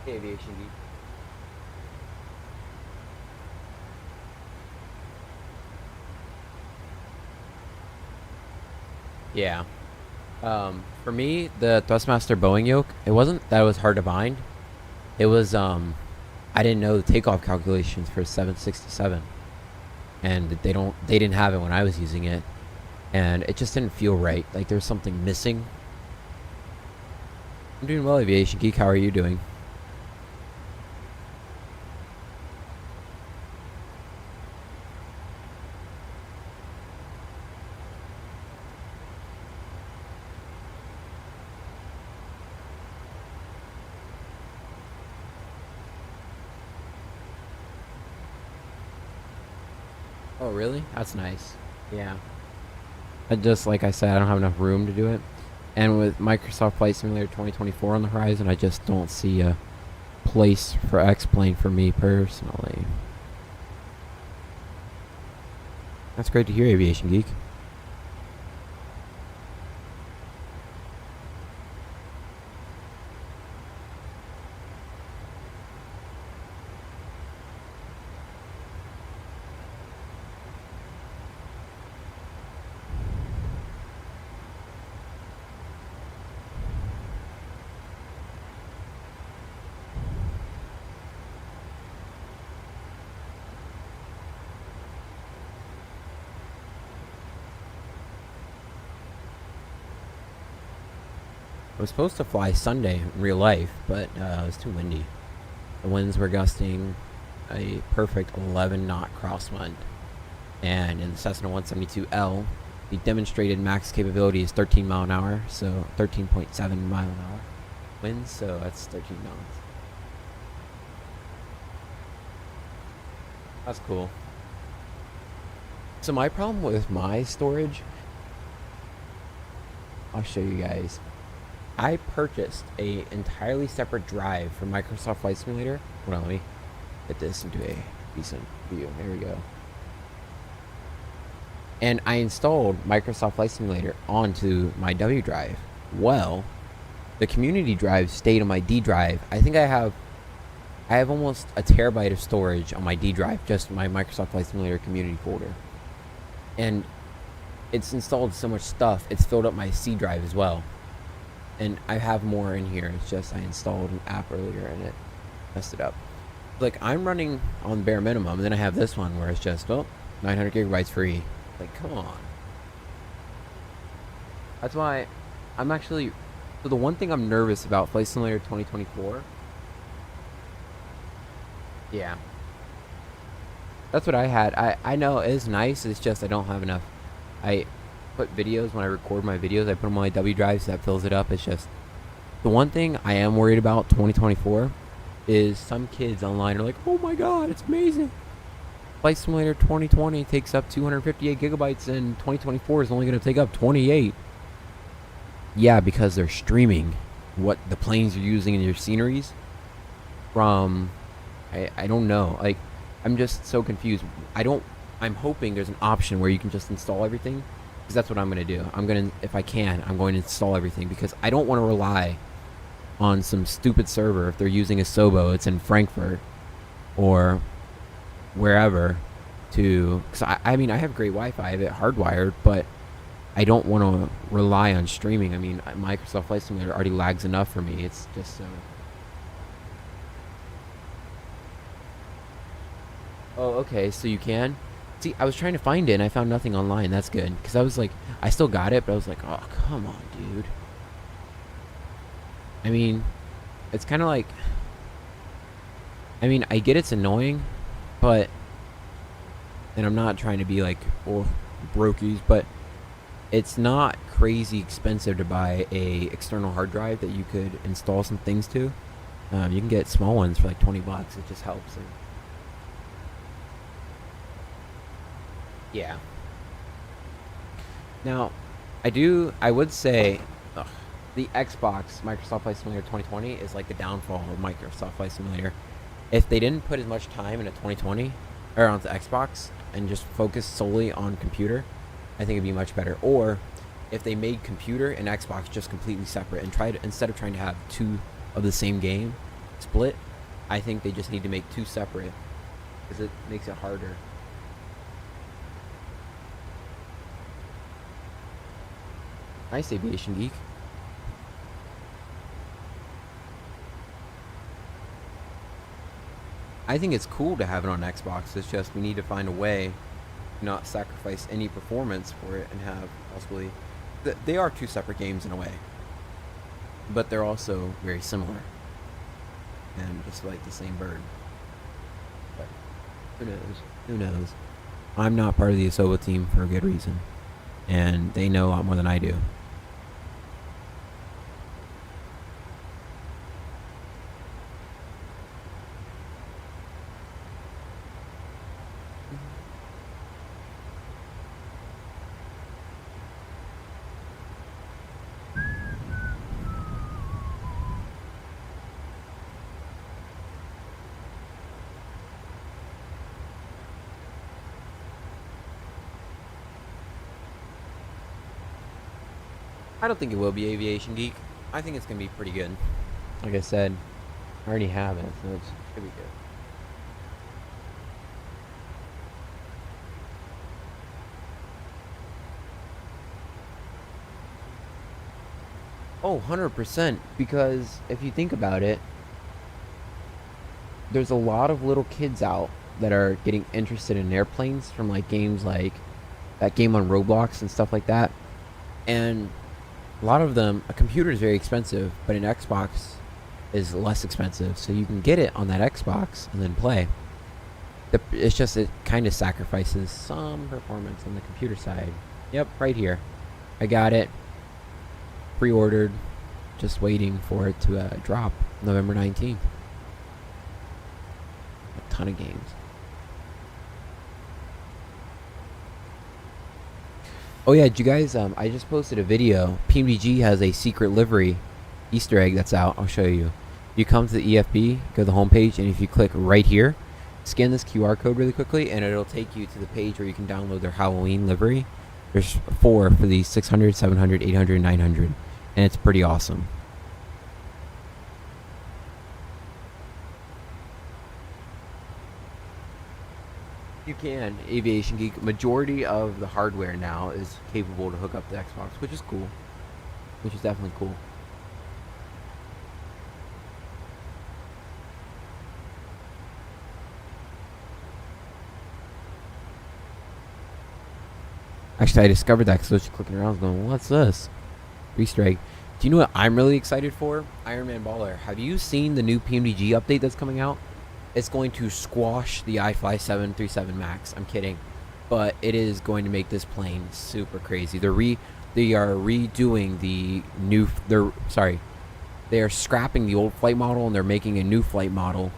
Aviation Geek. Yeah. For me, the Thrustmaster Boeing Yoke, it wasn't that it was hard to bind. It was, I didn't know the takeoff calculations for 767. And they didn't have it when I was using it. And it just didn't feel right. Like there was something missing. I'm doing well, Aviation Geek. How are you doing? Oh, really? That's nice. Yeah. Just like I said, I don't have enough room to do it. And with Microsoft Flight Simulator 2024 on the horizon, I just don't see a place for X-Plane for me personally. That's great to hear, Aviation Geek. I was supposed to fly Sunday in real life, but it was too windy. The winds were gusting a perfect 11-knot crosswind. And in the Cessna 172L, the demonstrated max capability is 13 mile an hour, so 13.7 mile an hour winds, so that's 13 knots. That's cool. So my problem with my storage, I'll show you guys. I purchased a entirely separate drive for Microsoft Flight Simulator. Hold on, let me get this into a decent view. There we go. And I installed Microsoft Flight Simulator onto my W drive. Well, the community drive stayed on my D drive. I think I have almost a terabyte of storage on my D drive, just my Microsoft Flight Simulator community folder. And it's installed so much stuff, it's filled up my C drive as well. And I have more in here. It's just I installed an app earlier and it messed it up. Like, I'm running on bare minimum, and then I have this one where it's just, oh, 900 gigabytes free. Like, come on. That's why I'm actually... So the one thing I'm nervous about Flight Simulator 2024... Yeah. That's what I had. I know it is nice, it's just I don't have enough. I put videos, when I record my videos, I put them on my W drive, so that fills it up. It's just... The one thing I am worried about 2024 is some kids online are like, oh my god, it's amazing. Flight Simulator 2020 takes up 258 gigabytes and 2024 is only going to take up 28. Yeah, because they're streaming what the planes are using in your sceneries from... I don't know. Like, I'm just so confused. I'm hoping there's an option where you can just install everything, because that's what I'm going to do. If I can, I'm going to install everything, because I don't want to rely on some stupid server if they're using a Sobo, it's in Frankfurt or wherever, to, because I mean, I have great Wi-Fi, I have it hardwired, but I don't want to rely on streaming. I mean, Microsoft Flight Simulator already lags enough for me. It's just so. Oh, okay, so you can? See, I was trying to find it and I found nothing online. That's good, because I was like, I still got it, but I was like, oh, come on, dude. I mean, it's kind of like, I mean, I get it's annoying, but, and I'm not trying to be like, oh, brokies, but it's not crazy expensive to buy a external hard drive that you could install some things to. You can get small ones for like $20. It just helps. Yeah. Now, I would say, the Xbox Microsoft Flight Simulator 2020 is like the downfall of Microsoft Flight Simulator. If they didn't put as much time into 2020, or onto Xbox, and just focus solely on computer, I think it'd be much better. Or if they made computer and Xbox just completely separate and tried, instead of trying to have two of the same game split, I think they just need to make two separate, because it makes it harder. Nice, Aviation Geek. I think it's cool to have it on Xbox. It's just we need to find a way to not sacrifice any performance for it and have possibly... They are two separate games in a way, but they're also very similar and just like the same bird. But who knows? Who knows? I'm not part of the Asoba team for a good reason, and they know a lot more than I do. I don't think it will be Aviation Geek. I think it's going to be pretty good. Like I said, I already have it, so it's going to be good. Oh, 100%. Because if you think about it, there's a lot of little kids out that are getting interested in airplanes from like games like that game on Roblox and stuff like that. And a lot of them, a computer is very expensive, but an Xbox is less expensive. So you can get it on that Xbox and then play. It's just, it kind of sacrifices some performance on the computer side. Yep, right here. I got it. Pre-ordered. Just waiting for it to drop November 19th. A ton of games. Oh yeah, did you guys, I just posted a video. PMDG has a secret livery Easter egg that's out. I'll show you. You come to the EFB, go to the home page, and if you click right here, scan this QR code really quickly, and it'll take you to the page where you can download their Halloween livery. There's 4 for the 600, 700, 800, 900, and it's pretty awesome. You can, Aviation Geek. Majority of the hardware now is capable to hook up to Xbox, which is cool. Which is definitely cool. Actually, I discovered that because I was just clicking around, I was going, what's this? Easter egg. Do you know what I'm really excited for? Iron Man Baller. Have you seen the new PMDG update that's coming out? It's going to squash the iFly 737 Max. I'm kidding, but it is going to make this plane super crazy. They are redoing the new. They are scrapping the old flight model and they're making a new flight model,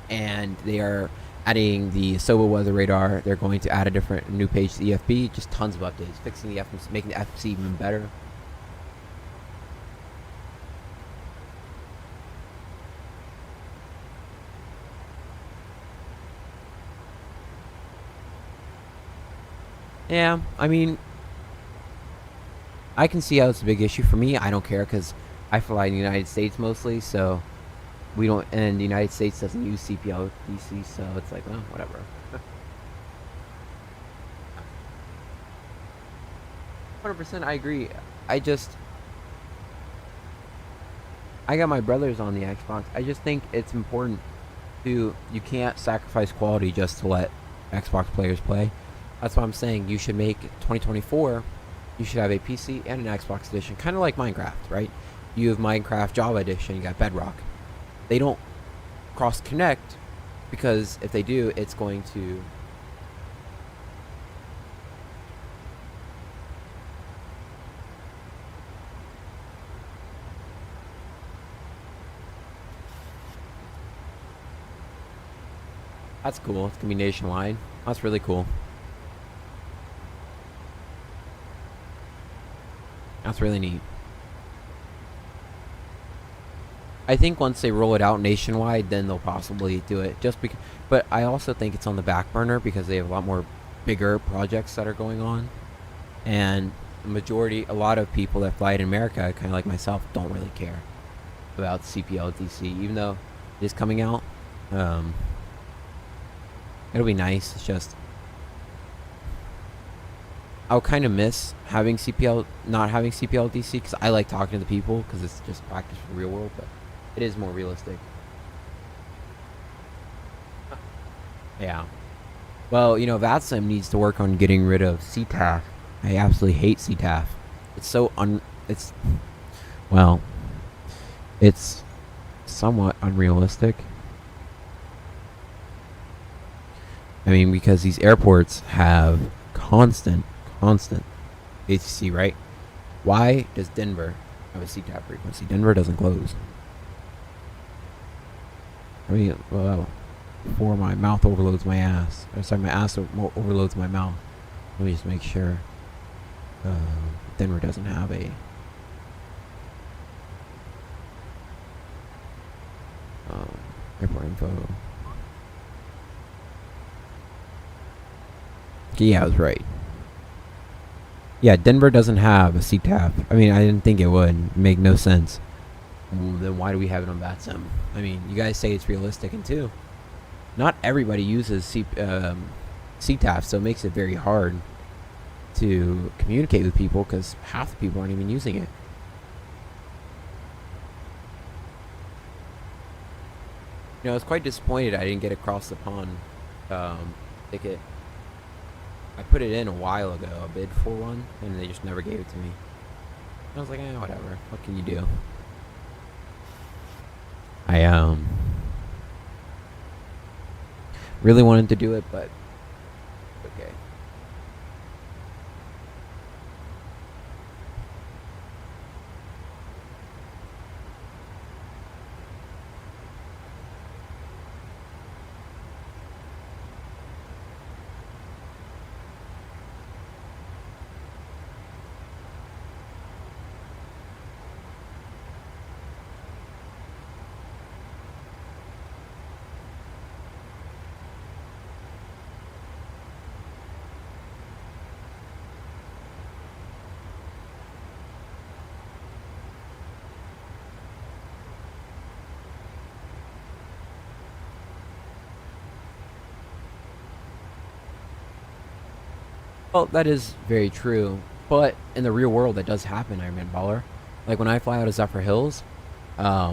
and they are adding the Asoba weather radar. They're going to add a different new page to the EFB. Just tons of updates, fixing the FMC, making the FMC even better. Yeah, I mean, I can see how it's a big issue for me. I don't care because I fly in the United States mostly, so we don't, and the United States doesn't use CPL DC, so it's like, well, whatever. 100% I agree. I got my brothers on the Xbox. I just think it's important you can't sacrifice quality just to let Xbox players play. That's why I'm saying you should make 2024, you should have a PC and an Xbox edition, kind of like Minecraft, right? You have Minecraft Java edition, you got Bedrock. They don't cross connect because if they do, it's going to That's cool. It's gonna be nationwide. That's really cool. That's really neat. I think once they roll it out nationwide, then they'll possibly do it. But I also think it's on the back burner because they have a lot more bigger projects that are going on, and a lot of people that fly in America, kind of like myself, don't really care about CPLDC, even though it is coming out. It'll be nice. It's just I'll kind of miss not having CPLDC because I like talking to the people because it's just practice for the real world, but it is more realistic. Yeah. Well, VATSIM needs to work on getting rid of CTAF. I absolutely hate CTAF. It's so it's somewhat unrealistic. I mean, because these airports have constant ATC, right? Why does Denver have a CTAF frequency? Denver doesn't close. I mean, well, before my mouth overloads my ass. Or sorry, my ass overloads my mouth. Let me just make sure. Denver doesn't have a... airport info. Yeah, I was right. Yeah, Denver doesn't have a CTAF. I mean, I didn't think it would. Make no sense. Then why do we have it on VATSIM? I mean, you guys say it's realistic, and too, not everybody uses CTAF, so it makes it very hard to communicate with people because half the people aren't even using it. I was quite disappointed I didn't get across the pond ticket. I put it in a while ago, a bid for one, and they just never gave it to me. I was like, whatever. What can you do? I really wanted to do it, but okay. Well, that is very true, but in the real world, that does happen, Iron Man Baller. Like when I fly out of Zephyr Hills,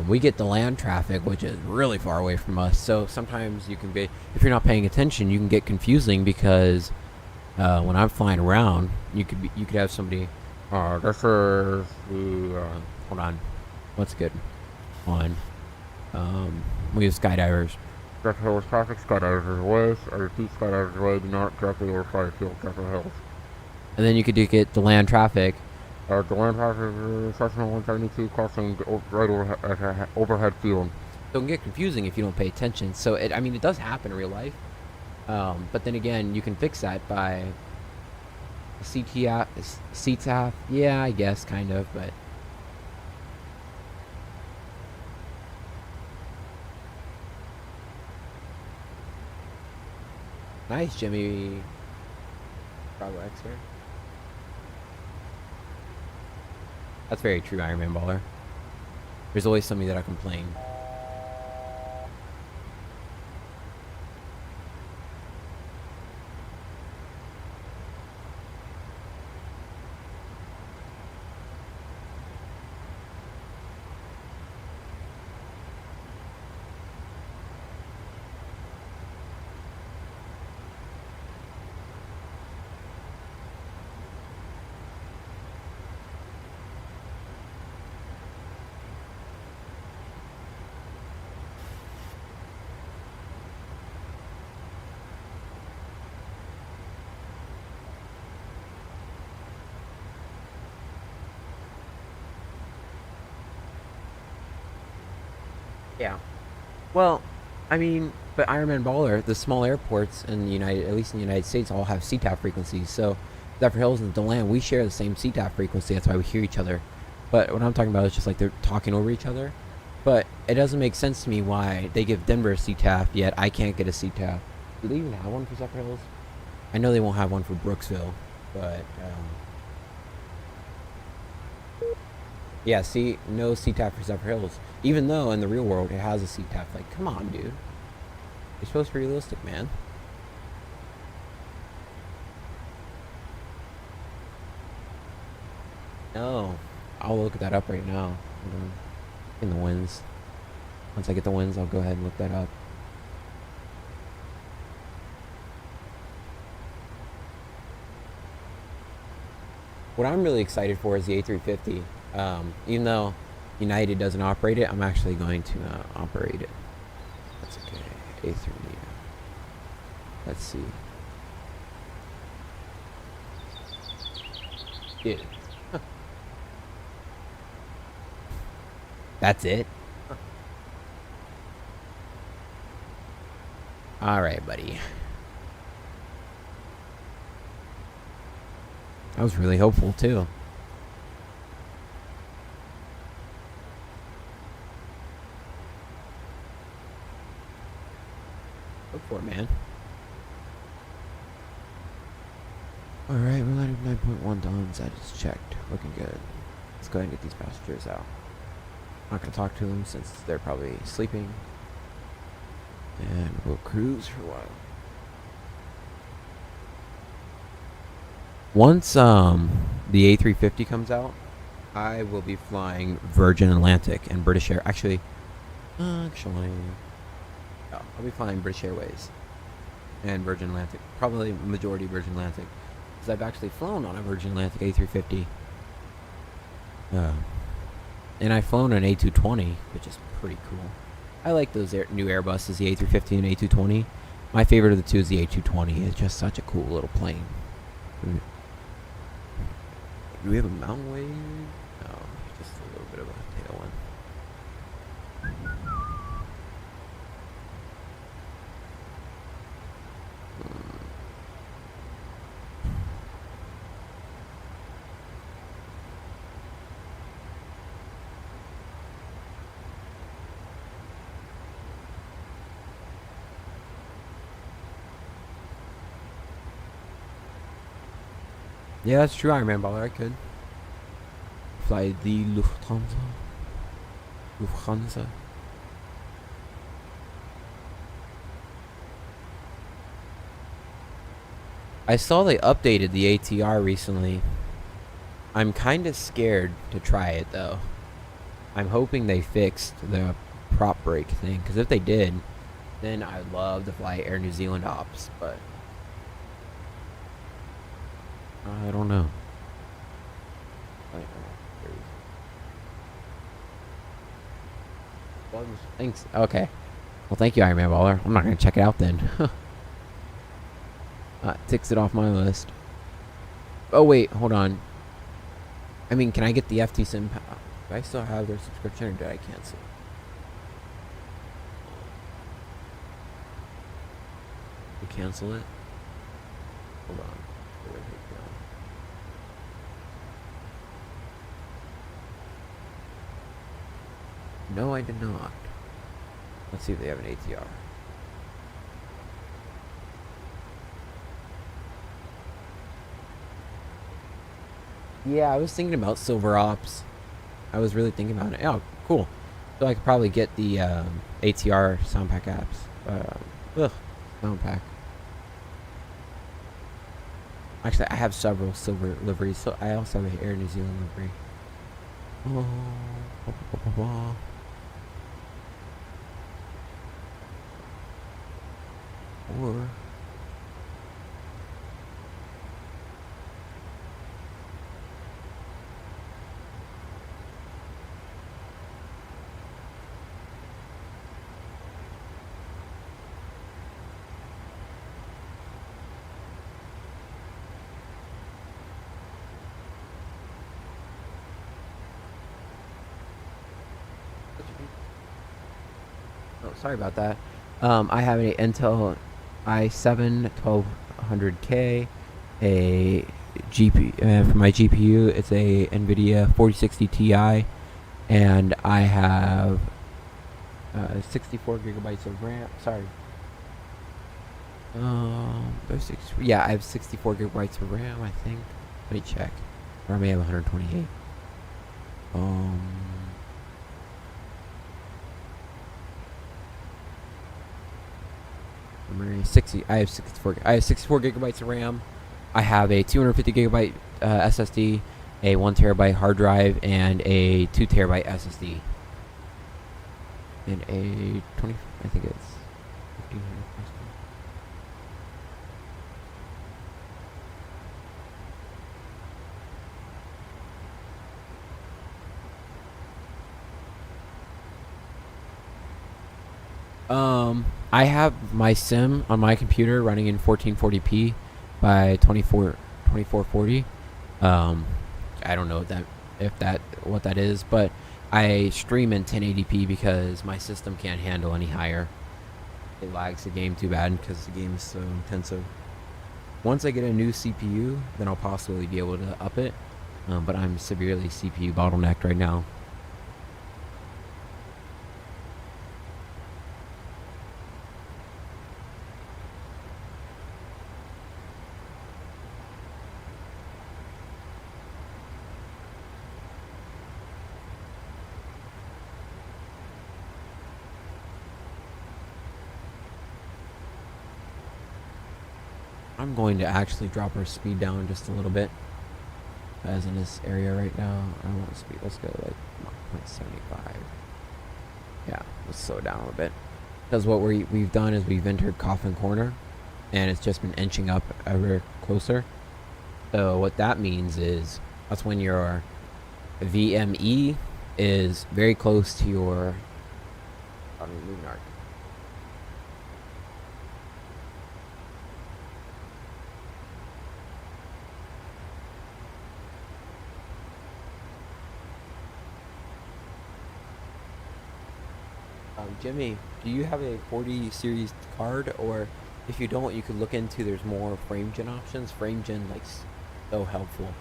we get the land traffic, which is really far away from us. So sometimes you can be, if you're not paying attention, you can get confusing because when I'm flying around, you could have somebody. This is the hold on, what's good? On we have skydivers. Zephyr Hills traffic, skydivers west, or repeat skydivers away, do not directly overfly the field, Zephyr Hills. And then you could get the land traffic. The land traffic is Cessna 172 crossing right overhead field. So it can get confusing if you don't pay attention. So it does happen in real life. But then again, you can fix that by CTAF. Yeah, I guess, kind of, but. Nice, Jimmy. Bravo X here. That's very true, Iron Man Baller. There's always somebody that'll complain. Yeah. Well, I mean, but Ironman Baller, the small airports in the at least in the United States, all have CTAF frequencies. So Zephyr Hills and DeLand, we share the same CTAF frequency. That's why we hear each other. But what I'm talking about is just like they're talking over each other. But it doesn't make sense to me why they give Denver a CTAF, yet I can't get a CTAF. Do they even have one for Zephyr Hills? I know they won't have one for Brooksville, but yeah, see, no CTAF for Zephyr Hills. Even though in the real world it has a CTAF. Like, come on, dude. You're supposed to be realistic, man. No. I'll look that up right now. In the wins. Once I get the wins, I'll go ahead and look that up. What I'm really excited for is the A350. Even though United doesn't operate it, I'm actually going to operate it. That's okay. A3. Let's see. Yeah. Huh. That's it? Huh. Alright, buddy. I was really hopeful, too. Go for it, man. Alright, we're landing 9.1 tons. I just checked. Looking good. Let's go ahead and get these passengers out. I'm not going to talk to them since they're probably sleeping. And we'll cruise for a while. Once the A350 comes out, I will be flying Virgin Atlantic and British Air. Actually, I'll be flying British Airways and Virgin Atlantic. Probably majority Virgin Atlantic, because I've actually flown on a Virgin Atlantic A350. And I've flown an A220, which is pretty cool. I like those new Airbuses, the A350 and A220. My favorite of the two is the A220. It's just such a cool little plane. Do we have a mountain wave? No, just a little bit of a tail one. Yeah, that's true, Iron Man Baller. I could fly the Lufthansa. I saw they updated the ATR recently. I'm kind of scared to try it, though. I'm hoping they fixed the prop brake thing, because if they did, then I'd love to fly Air New Zealand ops, but I don't know. Thanks. Okay. Well, thank you, Iron Man Baller. I'm not going to check it out then. Ticks it off my list. Oh, wait. Hold on. I mean, can I get the FT-Sim? Do I still have their subscription, or did I cancel? Did I cancel it? Hold on. Where did it go? No, I did not. Let's see if they have an ATR. Yeah, I was thinking about Silver Ops. I was really thinking about it. Oh, cool. So I could probably get the ATR sound pack apps. Sound pack. Actually, I have several silver liveries, so I also have an Air New Zealand livery. Or sorry about that. I have an Intel i7 1200K, a GPU, for my GPU, it's a NVIDIA 4060 Ti, and I have 64 gigabytes of RAM. Sorry. Yeah, I have 64 gigabytes of RAM, I think. Let me check. Or I may have 128. I have 64 gigabytes of RAM. I have a 250 gigabyte SSD, a 1 terabyte hard drive, and a 2 terabyte SSD. And a 20, I think it's 1500. I have my sim on my computer running in 1440p by 2440. I don't know what that is, but I stream in 1080p because my system can't handle any higher. It lags the game too bad because the game is so intensive. Once I get a new CPU, then I'll possibly be able to up it, but I'm severely CPU bottlenecked right now. I'm going to actually drop our speed down just a little bit, as in this area right now. I don't want speed. Let's go like 0.75. Yeah, let's slow down a little bit. Because what we've done is we've entered Coffin Corner, and it's just been inching up ever closer. So what that means is that's when your VME is very close to your moving arc. Jimmy, do you have a 40 series card? Or if you don't, you could look into, there's more FrameGen options. FrameGen, like, so helpful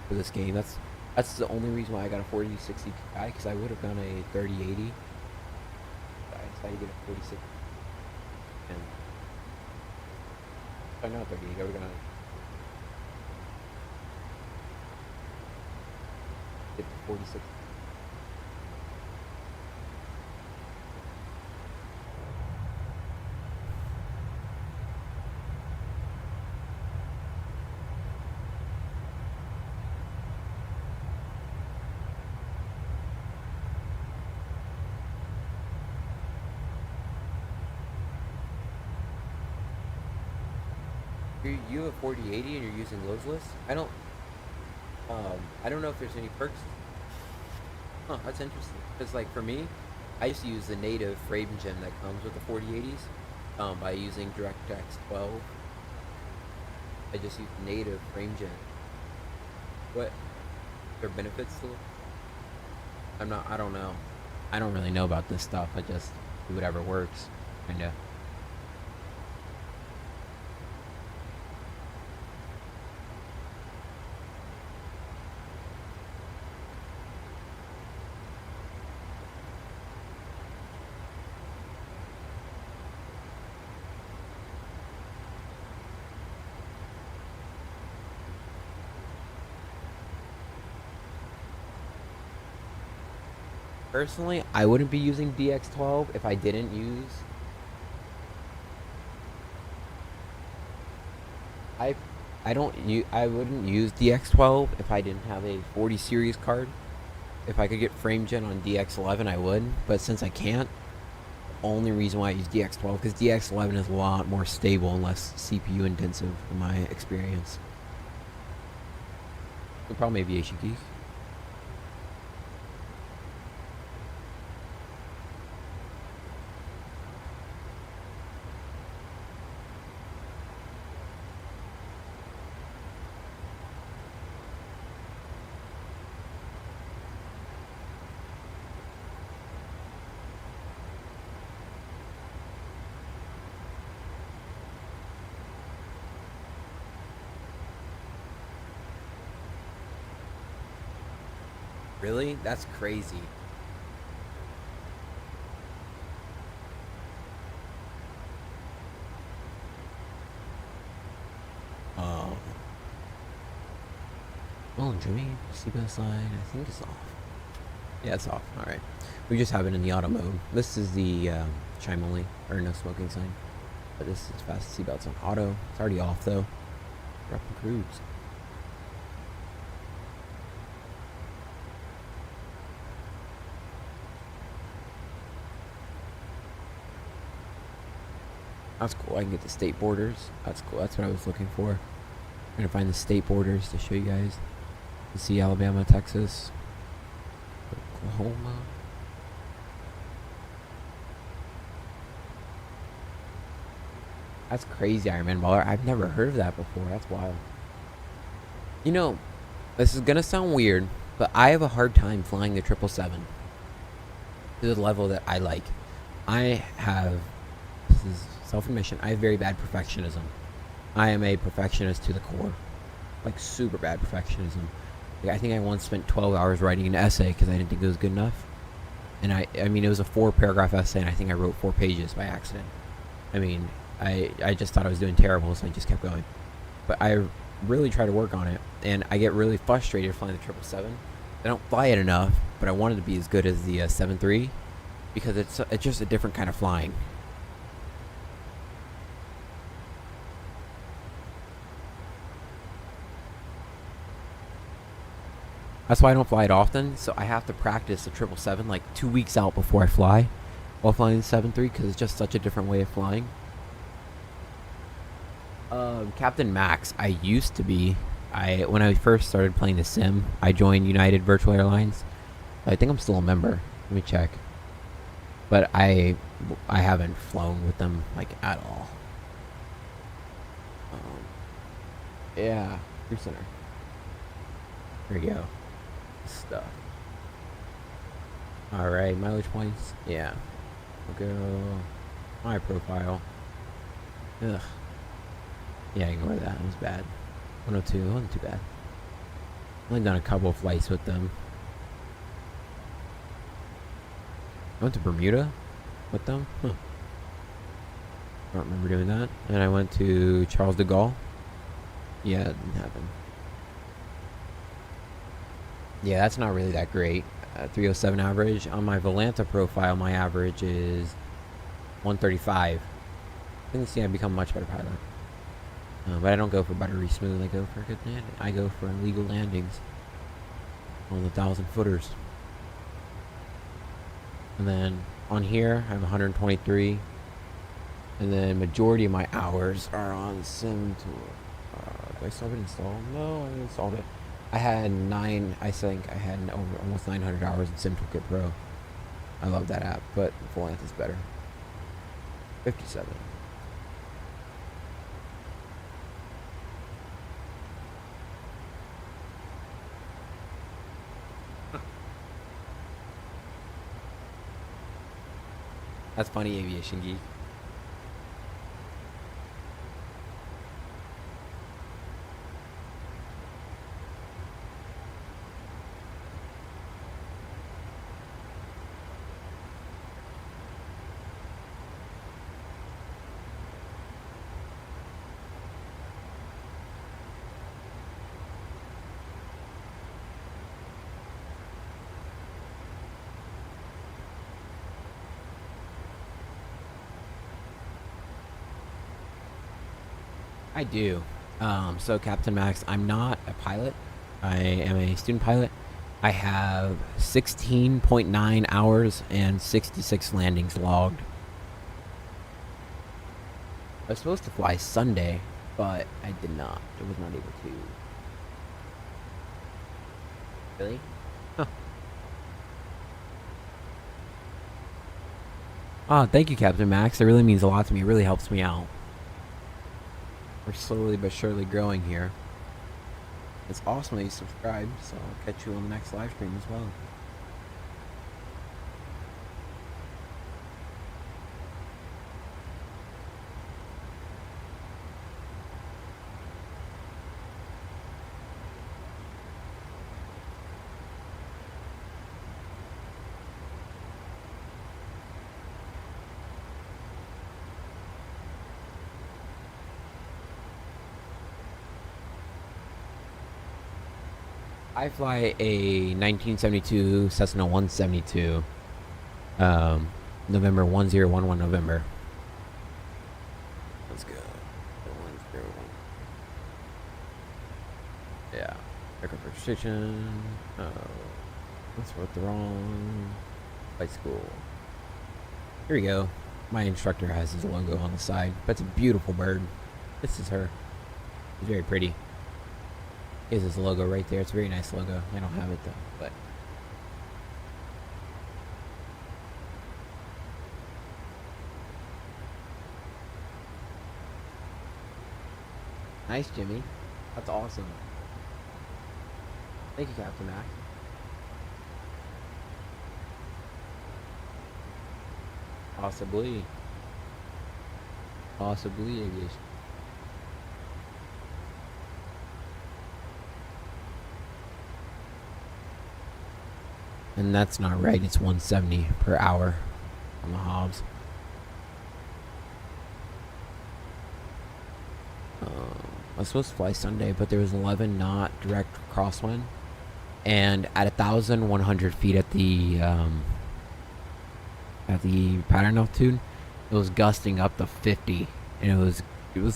for this game. That's the only reason why I got a 4060 Ti, because I would have done a 3080. I decided to get a 46. And sorry, not 3080. I would have gone get the 46. You have 4080 and you're using loads I don't know if there's any perks. Huh, that's interesting. Because like for me, I used to use the native FrameGen that comes with the 4080s by using DirectX 12. I just use native FrameGen. What? There are benefits to it? I don't know. I don't really know about this stuff. I just do whatever works, kinda. Personally, I wouldn't be using DX12 if I didn't use... I wouldn't use DX12 if I didn't have a 40 series card. If I could get FrameGen on DX11, I would. But since I can't, the only reason why I use DX12, because DX11 is a lot more stable and less CPU intensive in my experience. The problem aviation keys. Really? That's crazy. Oh. Oh, Jimmy, seatbelt sign, I think it's off. Yeah, it's off. Alright. We just have it in the auto mode. This is the chime only, or no smoking sign. But this is fast seatbelts on auto. It's already off though. Drop and cruise. That's cool. I can get the state borders. That's cool. That's what I was looking for. I'm gonna find the state borders to show you guys. You see Alabama, Texas, Oklahoma. That's crazy, Iron Man Baller. I've never heard of that before. That's wild. You know, this is gonna sound weird, but I have a hard time flying the 777 to the level that I like. I have, this is self-admission, I have very bad perfectionism. I am a perfectionist to the core. Like, super bad perfectionism. Like, I think I once spent 12 hours writing an essay because I didn't think it was good enough. And I mean, it was a 4-paragraph essay, and I think I wrote 4 pages by accident. I mean, I just thought I was doing terrible, so I just kept going. But I really try to work on it, and I get really frustrated flying the 777. I don't fly it enough, but I wanted to be as good as the 7.3 because it's just a different kind of flying. That's why I don't fly it often, so I have to practice the 777 like 2 weeks out before I fly while flying the 7.3 because it's just such a different way of flying. Captain Max, I used to be. When I first started playing the sim, I joined United Virtual Airlines. I think I'm still a member. Let me check. But I haven't flown with them like at all. Yeah, Crew Center. There we go. Stuff. Alright, mileage points. Yeah. We'll go my profile. Ugh. Yeah, ignore that. It was bad. 102. It wasn't too bad. Only done a couple of flights with them. I went to Bermuda with them. Huh. I don't remember doing that. And I went to Charles de Gaulle. Yeah, it didn't happen. Yeah, that's not really that great. 307 average. On my Volanta profile, my average is 135. I think see, I've become a much better pilot. But I don't go for buttery smooth. I go for a good landing. I go for illegal landings on the 1,000-footers. And then on here, I have 123. And then majority of my hours are on Sim Tour. Do I still have it installed? No, I installed it. I had I think I had over almost 900 hours in Sim Toolkit Pro. I love that app, but Volant is better. 57. That's funny, Aviation Geek. I do. So Captain Max, I'm not a pilot. I am a student pilot. I have 16.9 hours and 66 landings logged. I was supposed to fly Sunday, but I did not. I was not able to. Really? Huh. Oh, thank you, Captain Max. It really means a lot to me. It really helps me out. We're slowly but surely growing here. It's awesome that you subscribed, so I'll catch you on the next live stream as well. I fly a 1972 Cessna 172. November 1011 November. Let's go. 101. Yeah. Aircraft registration. Oh. That's what the wrong flight school. Here we go. My instructor has his logo on the side. That's a beautiful bird. This is her. She's very pretty. Here's his logo right there. It's a very nice logo. I don't have it though, but nice, Jimmy. That's awesome. Thank you, Captain Mac. Possibly. Possibly, I guess. And that's not right. It's 170 per hour on the Hobbs. I was supposed to fly Sunday, but there was 11 knot direct crosswind, and at 1,100 feet at the pattern altitude, it was gusting up to 50, and it was.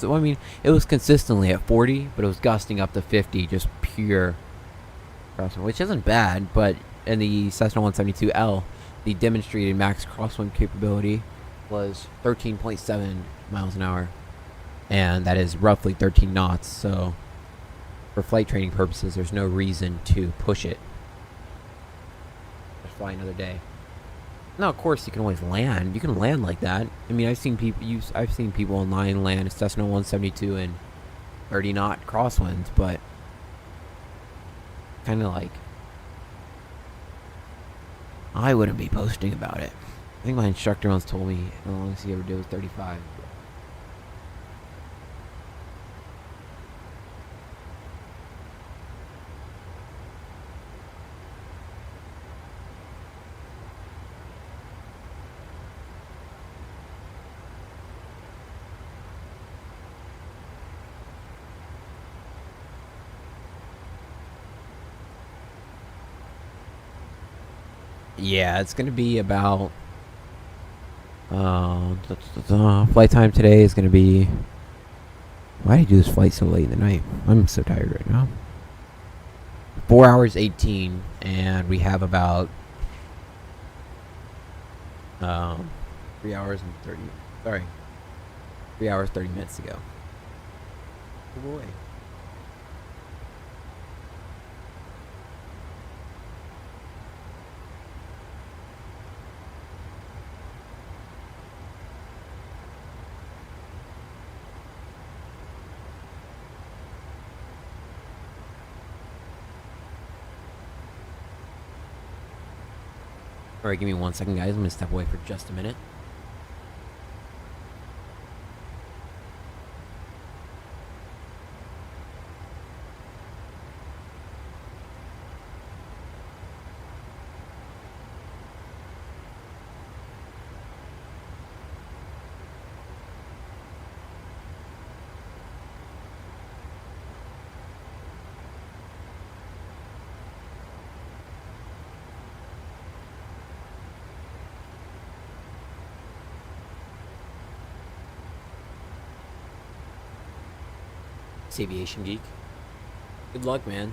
I mean, it was consistently at 40, but it was gusting up to 50, just pure crosswind, which isn't bad. But in the Cessna 172L, the demonstrated max crosswind capability was 13.7 miles an hour. And that is roughly 13 knots, so for flight training purposes, there's no reason to push it. Just fly another day. Now, of course, you can always land. You can land like that. I mean, I've seen people online land a Cessna 172 in 30 knot crosswinds, but kind of like I wouldn't be posting about it. I think my instructor once told me the longest he ever did was 35. Yeah, it's gonna be about flight time today is gonna be. Why did I do this flight so late in the night? I'm so tired right now. 4 hours 18, and we have about 3 hours and 30. Sorry, 3 hours 30 minutes to go. Oh boy. Alright, give me 1 second, guys. I'm gonna step away for just a minute. Aviation geek. Good luck, man.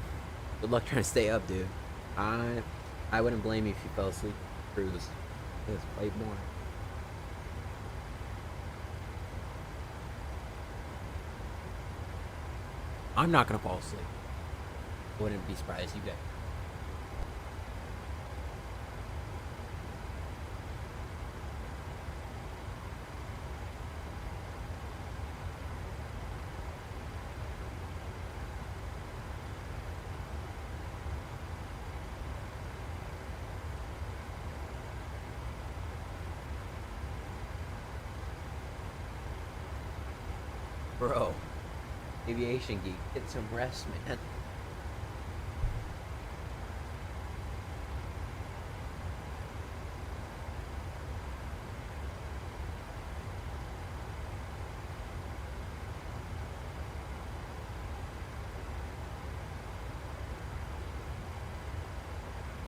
Good luck trying to stay up, dude. I wouldn't blame you if you fell asleep. Cruise. Just play more. I'm not gonna fall asleep. Wouldn't be surprised, you bet. Bro, aviation geek, get some rest, man.